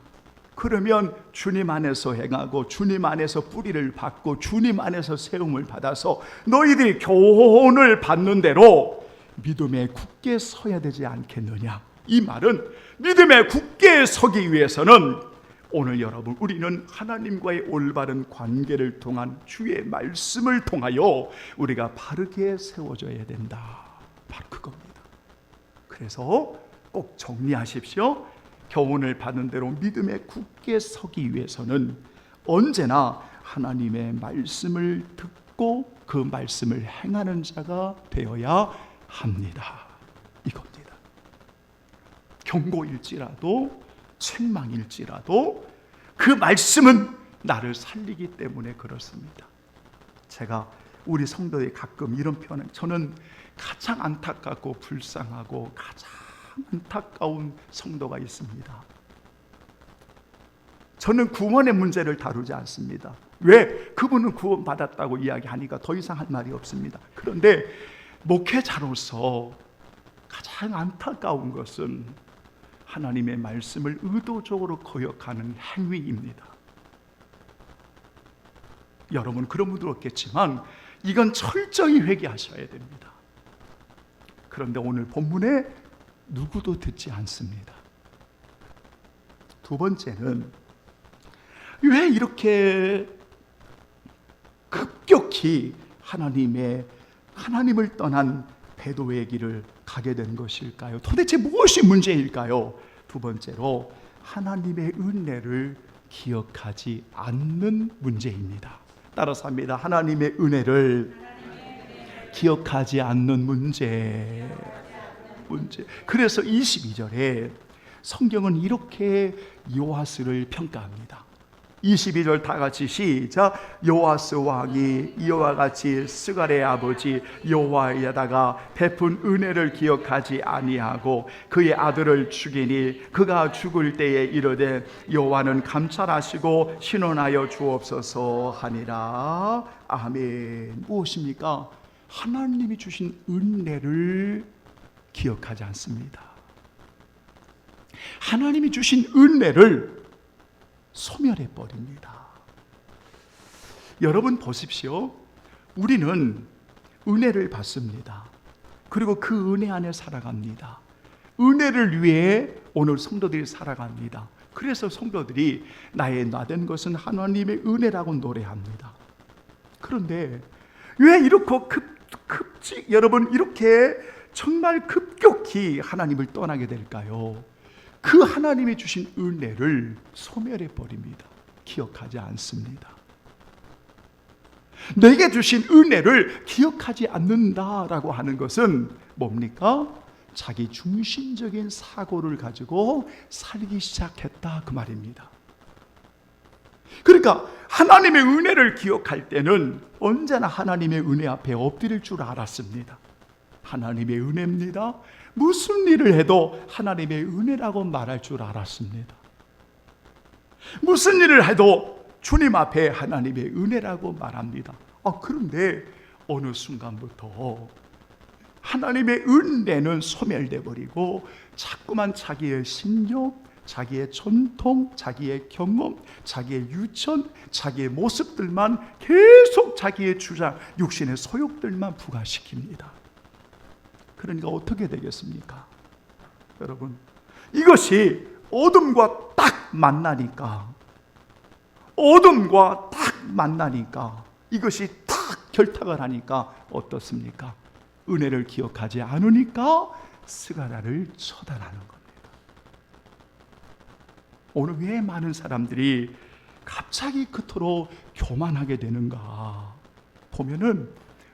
그러면 주님 안에서 행하고 주님 안에서 뿌리를 받고 주님 안에서 세움을 받아서 너희들이 교훈을 받는 대로 믿음에 굳게 서야 되지 않겠느냐? 이 말은 믿음에 굳게 서기 위해서는 오늘 여러분, 우리는 하나님과의 올바른 관계를 통한 주의 말씀을 통하여 우리가 바르게 세워져야 된다. 바로 그겁니다. 그래서 꼭 정리하십시오. 교훈을 받은 대로 믿음에 굳게 서기 위해서는 언제나 하나님의 말씀을 듣고 그 말씀을 행하는 자가 되어야 합니다. 이겁니다. 경고일지라도 책망일지라도 그 말씀은 나를 살리기 때문에 그렇습니다. 제가 우리 성도들이 가끔 이런 표현을, 저는 가장 안타깝고 불쌍하고 가장 안타까운 성도가 있습니다. 저는 구원의 문제를 다루지 않습니다. 왜? 그분은 구원받았다고 이야기하니까 더 이상 할 말이 없습니다. 그런데 목회자로서 가장 안타까운 것은 하나님의 말씀을 의도적으로 거역하는 행위입니다. 여러분, 그런 분도 없겠지만 이건 철저히 회개하셔야 됩니다. 그런데 오늘 본문에 누구도 듣지 않습니다. 두 번째는 왜 이렇게 급격히 하나님을 떠난 배도의 길을 가게 된 것일까요? 도대체 무엇이 문제일까요? 두 번째로 하나님의 은혜를 기억하지 않는 문제입니다. 따라서 합니다. 하나님의 은혜를 기억하지 않는 문제. 그래서 22절에 성경은 이렇게 요아스를 평가합니다. 22절 다 같이 시작. 요아스 왕이 이와 같이 스가랴의 아버지 여호와에다가 베푼 은혜를 기억하지 아니하고 그의 아들을 죽이니 그가 죽을 때에 이르되 여호와는 감찰하시고 신원하여 주옵소서 하니라. 아멘. 무엇입니까? 하나님이 주신 은혜를 기억하지 않습니다. 하나님이 주신 은혜를 소멸해 버립니다. 여러분 보십시오. 우리는 은혜를 받습니다. 그리고 그 은혜 안에 살아갑니다. 은혜를 위해 오늘 성도들이 살아갑니다. 그래서 성도들이 나의 나된 것은 하나님의 은혜라고 노래합니다. 그런데 왜 이렇게 여러분 이렇게 정말 급격히 하나님을 떠나게 될까요? 그 하나님이 주신 은혜를 소멸해 버립니다. 기억하지 않습니다. 내게 주신 은혜를 기억하지 않는다라고 하는 것은 뭡니까? 자기 중심적인 사고를 가지고 살기 시작했다, 그 말입니다. 그러니까 하나님의 은혜를 기억할 때는 언제나 하나님의 은혜 앞에 엎드릴 줄 알았습니다. 하나님의 은혜입니다. 무슨 일을 해도 하나님의 은혜라고 말할 줄 알았습니다. 무슨 일을 해도 주님 앞에 하나님의 은혜라고 말합니다. 그런데 어느 순간부터 하나님의 은혜는 소멸돼 버리고 자꾸만 자기의 신념, 자기의 전통, 자기의 경험, 자기의 유천, 자기의 모습들만 계속 자기의 주장, 육신의 소욕들만 부각시킵니다. 그러니까 어떻게 되겠습니까? 여러분, 이것이 어둠과 딱 만나니까, 어둠과 딱 만나니까, 이것이 딱 결탁을 하니까 어떻습니까? 은혜를 기억하지 않으니까 스가랴를 처단하는 겁니다. 오늘 왜 많은 사람들이 갑자기 그토록 교만하게 되는가 보면은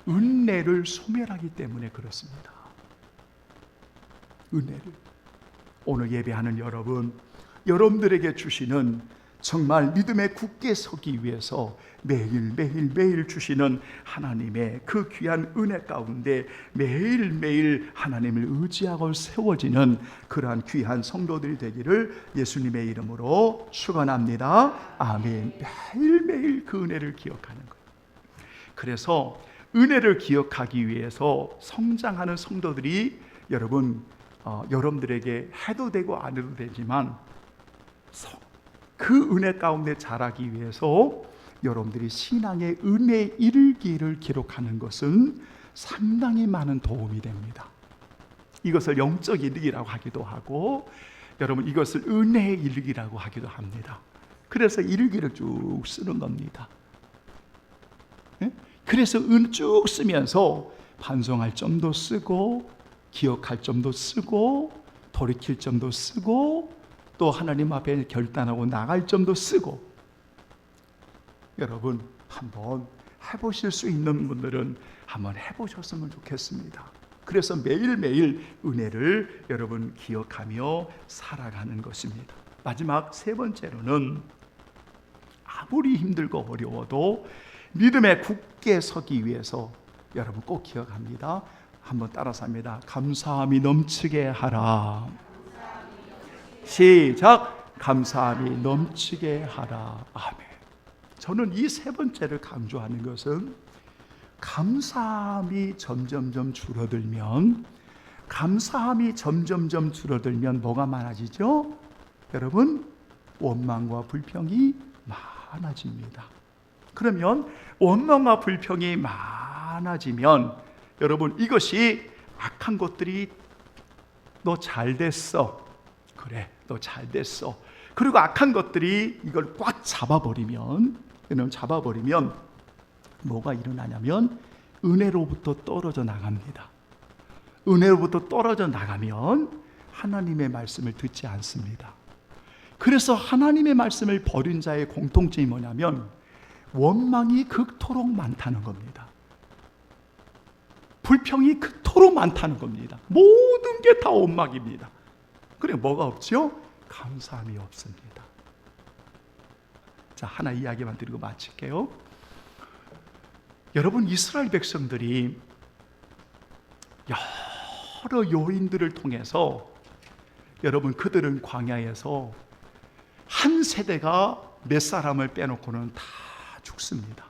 은혜를 소멸하기 때문에 그렇습니다. 은혜를. 오늘 예배하는 여러분, 여러분들에게 주시는 정말 믿음에 굳게 서기 위해서 매일 주시는 하나님의 그 귀한 은혜 가운데 매일매일 하나님을 의지하고 세워지는 그러한 귀한 성도들이 되기를 예수님의 이름으로 축원합니다. 아멘. 매일매일 그 은혜를 기억하는 거예요. 그래서 은혜를 기억하기 위해서 성장하는 성도들이 여러분들에게 해도 되고 안 해도 되지만 그 은혜 가운데 자라기 위해서 여러분들이 신앙의 은혜 일기를 기록하는 것은 상당히 많은 도움이 됩니다. 이것을 영적 일기라고 하기도 하고, 여러분 이것을 은혜의 일기라고 하기도 합니다. 그래서 일기를 쭉 쓰는 겁니다. 그래서 쭉 쓰면서 반성할 점도 쓰고, 기억할 점도 쓰고, 돌이킬 점도 쓰고, 또 하나님 앞에 결단하고 나갈 점도 쓰고. 여러분 한번 해보실 수 있는 분들은 한번 해보셨으면 좋겠습니다. 그래서 매일매일 은혜를 여러분 기억하며 살아가는 것입니다. 마지막 세 번째로는 아무리 힘들고 어려워도 믿음에 굳게 서기 위해서 여러분 꼭 기억합니다. 한번 따라서 합니다. 감사함이 넘치게 하라. 시작. 감사함이 넘치게 하라. 아멘. 저는 이 세 번째를 강조하는 것은 감사함이 점점점 줄어들면 뭐가 많아지죠? 여러분, 원망과 불평이 많아집니다. 그러면 원망과 불평이 많아지면 여러분 이것이 악한 것들이 너 잘 됐어. 그래, 너 잘 됐어. 그리고 악한 것들이 이걸 꽉 잡아버리면 뭐가 일어나냐면 은혜로부터 떨어져 나갑니다. 은혜로부터 떨어져 나가면 하나님의 말씀을 듣지 않습니다. 그래서 하나님의 말씀을 버린 자의 공통점이 뭐냐면 원망이 그토록 많다는 겁니다. 불평이 그토록 많다는 겁니다. 모든 게 다 원망입니다. 그래, 뭐가 없죠? 감사함이 없습니다. 자, 하나 이야기만 드리고 마칠게요. 여러분, 이스라엘 백성들이 여러 요인들을 통해서 여러분 그들은 광야에서 한 세대가 몇 사람을 빼놓고는 다 죽습니다.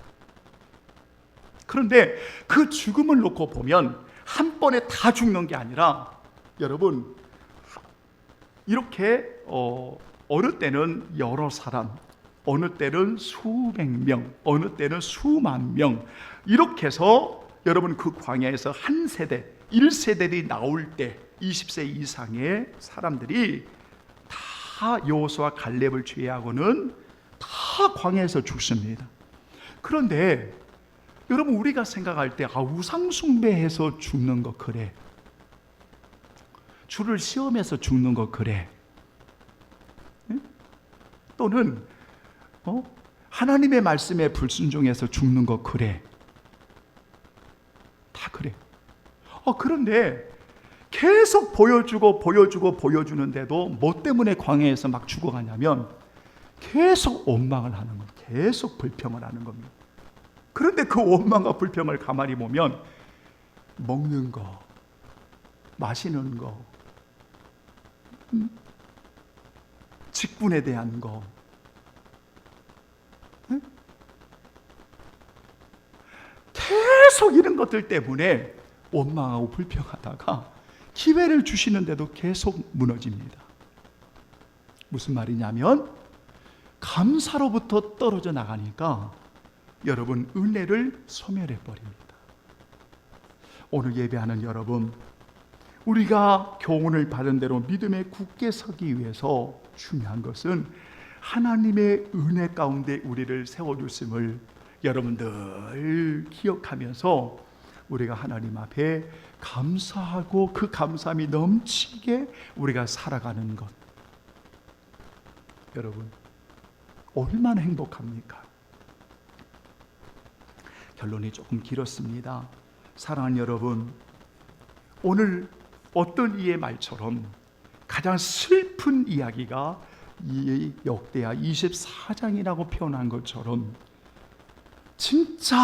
그런데 그 죽음을 놓고 보면 한 번에 다 죽는 게 아니라 여러분 이렇게 어느 때는 여러 사람, 어느 때는 수백 명, 어느 때는 수만 명, 이렇게 해서 여러분 그 광야에서 한 세대, 1세대들이 나올 때 20세 이상의 사람들이 다 여호수아 갈렙을 제외하고는 다 광야에서 죽습니다. 그런데 여러분 우리가 생각할 때 우상 숭배해서 죽는 거 그래, 주를 시험해서 죽는 거 그래, 또는 하나님의 말씀에 불순종해서 죽는 거 그래, 다 그래. 그런데 계속 보여주는데도 뭐 때문에 광야에서 막 죽어가냐면 계속 원망을 하는 겁니다. 계속 불평을 하는 겁니다. 그런데 그 원망과 불평을 가만히 보면 먹는 거, 마시는 거, 직분에 대한 거, 계속 이런 것들 때문에 원망하고 불평하다가 기회를 주시는데도 계속 무너집니다. 무슨 말이냐면 감사로부터 떨어져 나가니까 여러분 은혜를 소멸해 버립니다. 오늘 예배하는 여러분, 우리가 교훈을 받은 대로 믿음에 굳게 서기 위해서 중요한 것은 하나님의 은혜 가운데 우리를 세워주심을 여러분들 기억하면서 우리가 하나님 앞에 감사하고 그 감사함이 넘치게 우리가 살아가는 것, 여러분 얼마나 행복합니까? 결론이 조금 길었습니다. 사랑하는 여러분, 오늘 어떤 이의 말처럼 가장 슬픈 이야기가 이 역대하 24장이라고 표현한 것처럼 진짜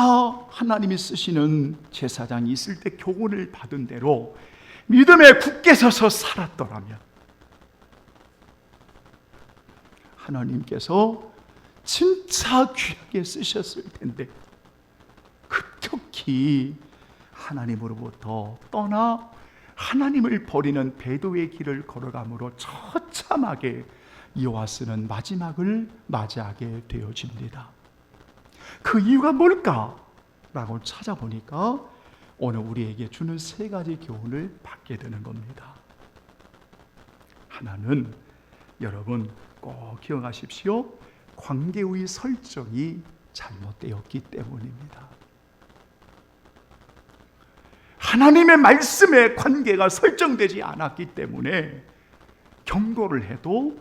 하나님이 쓰시는 제사장이 있을 때 교훈을 받은 대로 믿음에 굳게 서서 살았더라면 하나님께서 진짜 귀하게 쓰셨을 텐데, 급격히 하나님으로부터 떠나 하나님을 버리는 배도의 길을 걸어감으로 처참하게 요아스는 마지막을 맞이하게 되어집니다. 그 이유가 뭘까라고 찾아보니까 오늘 우리에게 주는 세 가지 교훈을 받게 되는 겁니다. 하나는, 여러분 꼭 기억하십시오. 관계의 설정이 잘못되었기 때문입니다. 하나님의 말씀에 관계가 설정되지 않았기 때문에 경고를 해도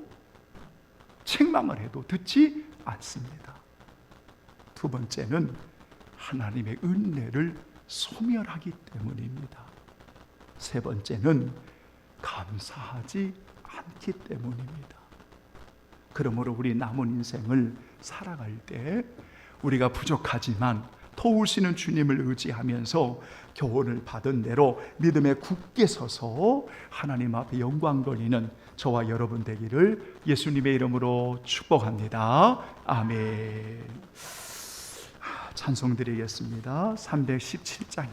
책망을 해도 듣지 않습니다. 두 번째는 하나님의 은혜를 소멸하기 때문입니다. 세 번째는 감사하지 않기 때문입니다. 그러므로 우리 남은 인생을 살아갈 때 우리가 부족하지만 도우시는 주님을 의지하면서 교훈을 받은 대로 믿음에 굳게 서서 하나님 앞에 영광 돌리는 저와 여러분 되기를 예수님의 이름으로 축복합니다. 아멘. 찬송 드리겠습니다. 317장입니다.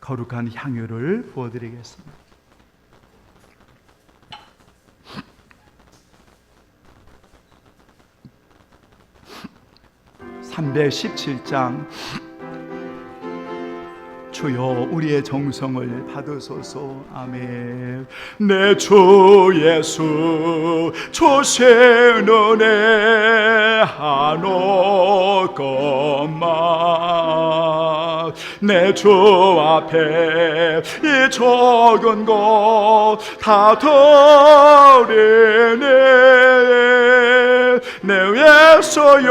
거룩한 향유를 부어드리겠습니다. 317장. 주여 우리의 정성을 받으소서. 아멘. 내 주 예수 주신 은혜 한없건만 내 주 앞에 이 적은 것 다 드리네. 내 위해서여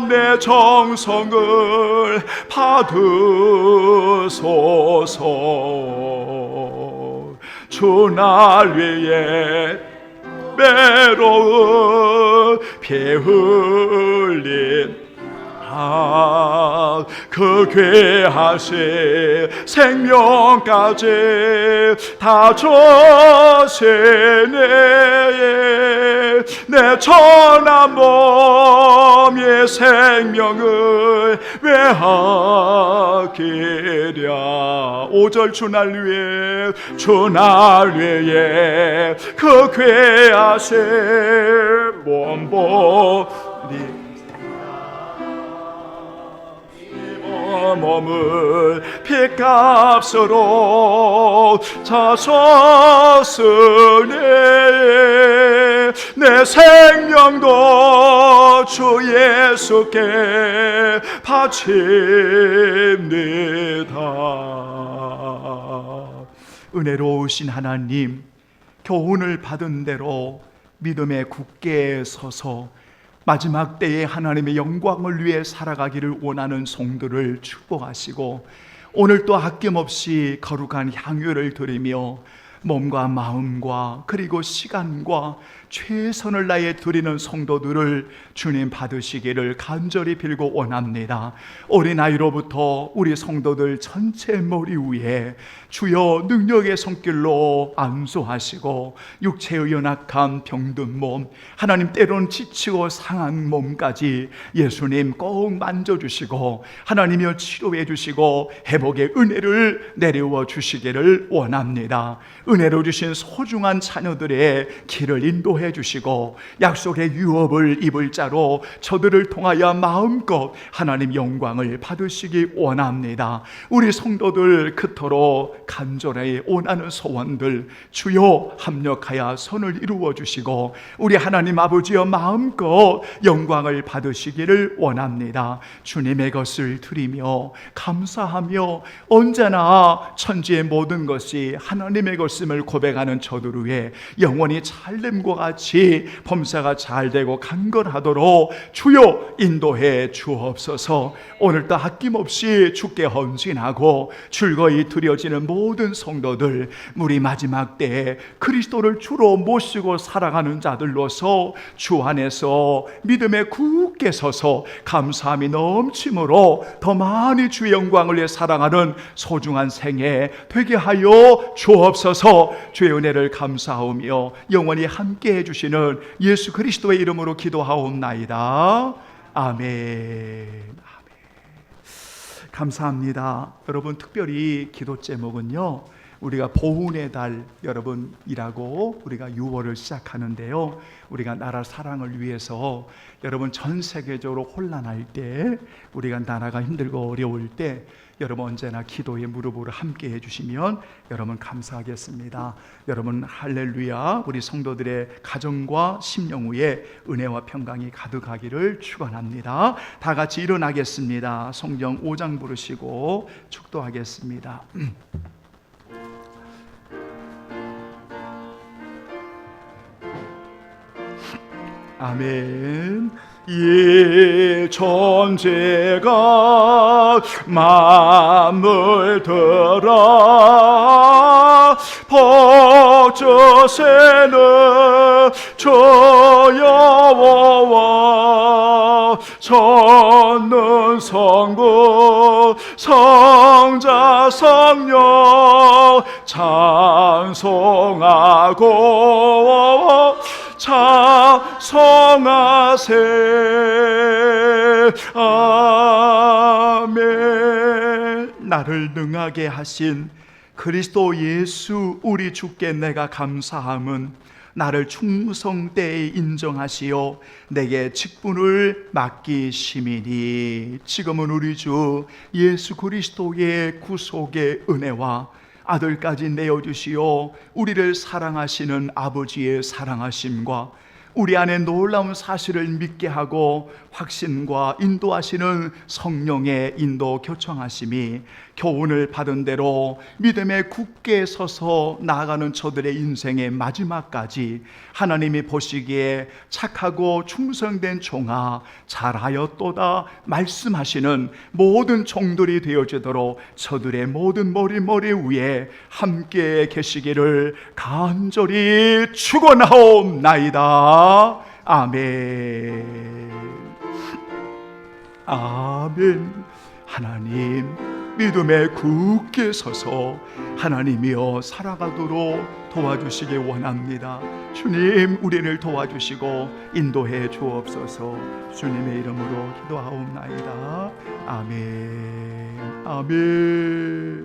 내 정성을 받으소서. 주 날 위해 외로운 피 흘린 그 귀하신 생명까지 다 주시네. 내 천한 몸의 생명을 왜하기랴. 5절 주 날 위해 주 날 위해 그 귀하신 몸보리 몸을 피값으로 사셨으니 내 생명도 주 예수께 바칩니다. 은혜로우신 하나님, 교훈을 받은 대로 믿음에 굳게 서서 마지막 때에 하나님의 영광을 위해 살아가기를 원하는 성도를 축복하시고, 오늘 또 아낌없이 거룩한 향유를 드리며 몸과 마음과 그리고 시간과 최선을 다해 드리는 성도들을 주님 받으시기를 간절히 빌고 원합니다. 어린아이로부터 우리 성도들 전체 머리 위에 주여 능력의 손길로 안수하시고, 육체의 연약한 병든 몸, 하나님 때론 지치고 상한 몸까지 예수님 꼭 만져주시고 하나님이여 치료해 주시고 회복의 은혜를 내려와 주시기를 원합니다. 은혜로 주신 소중한 자녀들의 길을 인도해 인도해 주시고 약속의 유업을 입을 자로 저들을 통하여 마음껏 하나님 영광을 받으시기 원합니다. 우리 성도들 그토록 간절히 원하는 소원들 주여 합력하여 선을 이루어 주시고 우리 하나님 아버지여 마음껏 영광을 받으시기를 원합니다. 주님의 것을 드리며 감사하며 언제나 천지의 모든 것이 하나님의 것임을 고백하는 저들 위해 영원히 잘됨과 같이 범사가 잘되고 강건하도록 주여 인도해 주옵소서. 오늘도 아낌없이 주께 헌신하고 즐거이 드려지는 모든 성도들 우리 마지막 때에 그리스도를 주로 모시고 살아가는 자들로서 주 안에서 믿음에 굳게 서서 감사함이 넘침으로 더 많이 주의 영광을 위해 사랑하는 소중한 생애 되게 하여 주옵소서. 주의 은혜를 감사하오며 영원히 함께 해주시는 예수 그리스도의 이름으로 기도하옵나이다. 아멘. 감사합니다. 여러분, 특별히 기도 제목은요, 우리가 보훈의 달 여러분이라고 우리가 6월을 시작하는데요, 우리가 나라 사랑을 위해서 여러분 전 세계적으로 혼란할 때, 우리가 나라가 힘들고 어려울 때 여러분 언제나 기도의 무릎으로 함께 해주시면 여러분 감사하겠습니다. 여러분 할렐루야. 우리 성도들의 가정과 심령 위에 은혜와 평강이 가득하기를 축원합니다. 다 같이 일어나겠습니다. 성경 5장 부르시고 축도하겠습니다. 아멘. 이 천지가 만물 들어 벅주시는 주 여호와 전능 성부 성자 성령 찬송하고 찬송하세. 아멘. 나를 능하게 하신 그리스도 예수 우리 주께 내가 감사함은 나를 충성되이 인정하시어 내게 직분을 맡기심이니 지금은 우리 주 예수 그리스도의 구속의 은혜와 아들까지 내어주시어 우리를 사랑하시는 아버지의 사랑하심과 우리 안에 놀라운 사실을 믿게 하고 확신과 인도하시는 성령의 인도 교청하심이 교훈을 받은 대로 믿음에 굳게 서서 나아가는 저들의 인생의 마지막까지 하나님이 보시기에 착하고 충성된 종아 잘하였도다 말씀하시는 모든 종들이 되어지도록 저들의 모든 머리 위에 함께 계시기를 간절히 축원하옵나이다. 아멘. 아멘. 하나님, 믿음에 굳게 서서 하나님이여 살아가도록 도와주시기 원합니다. 주님, 우리를 도와주시고 인도해 주옵소서. 주님의 이름으로 기도하옵나이다. 아멘. 아멘.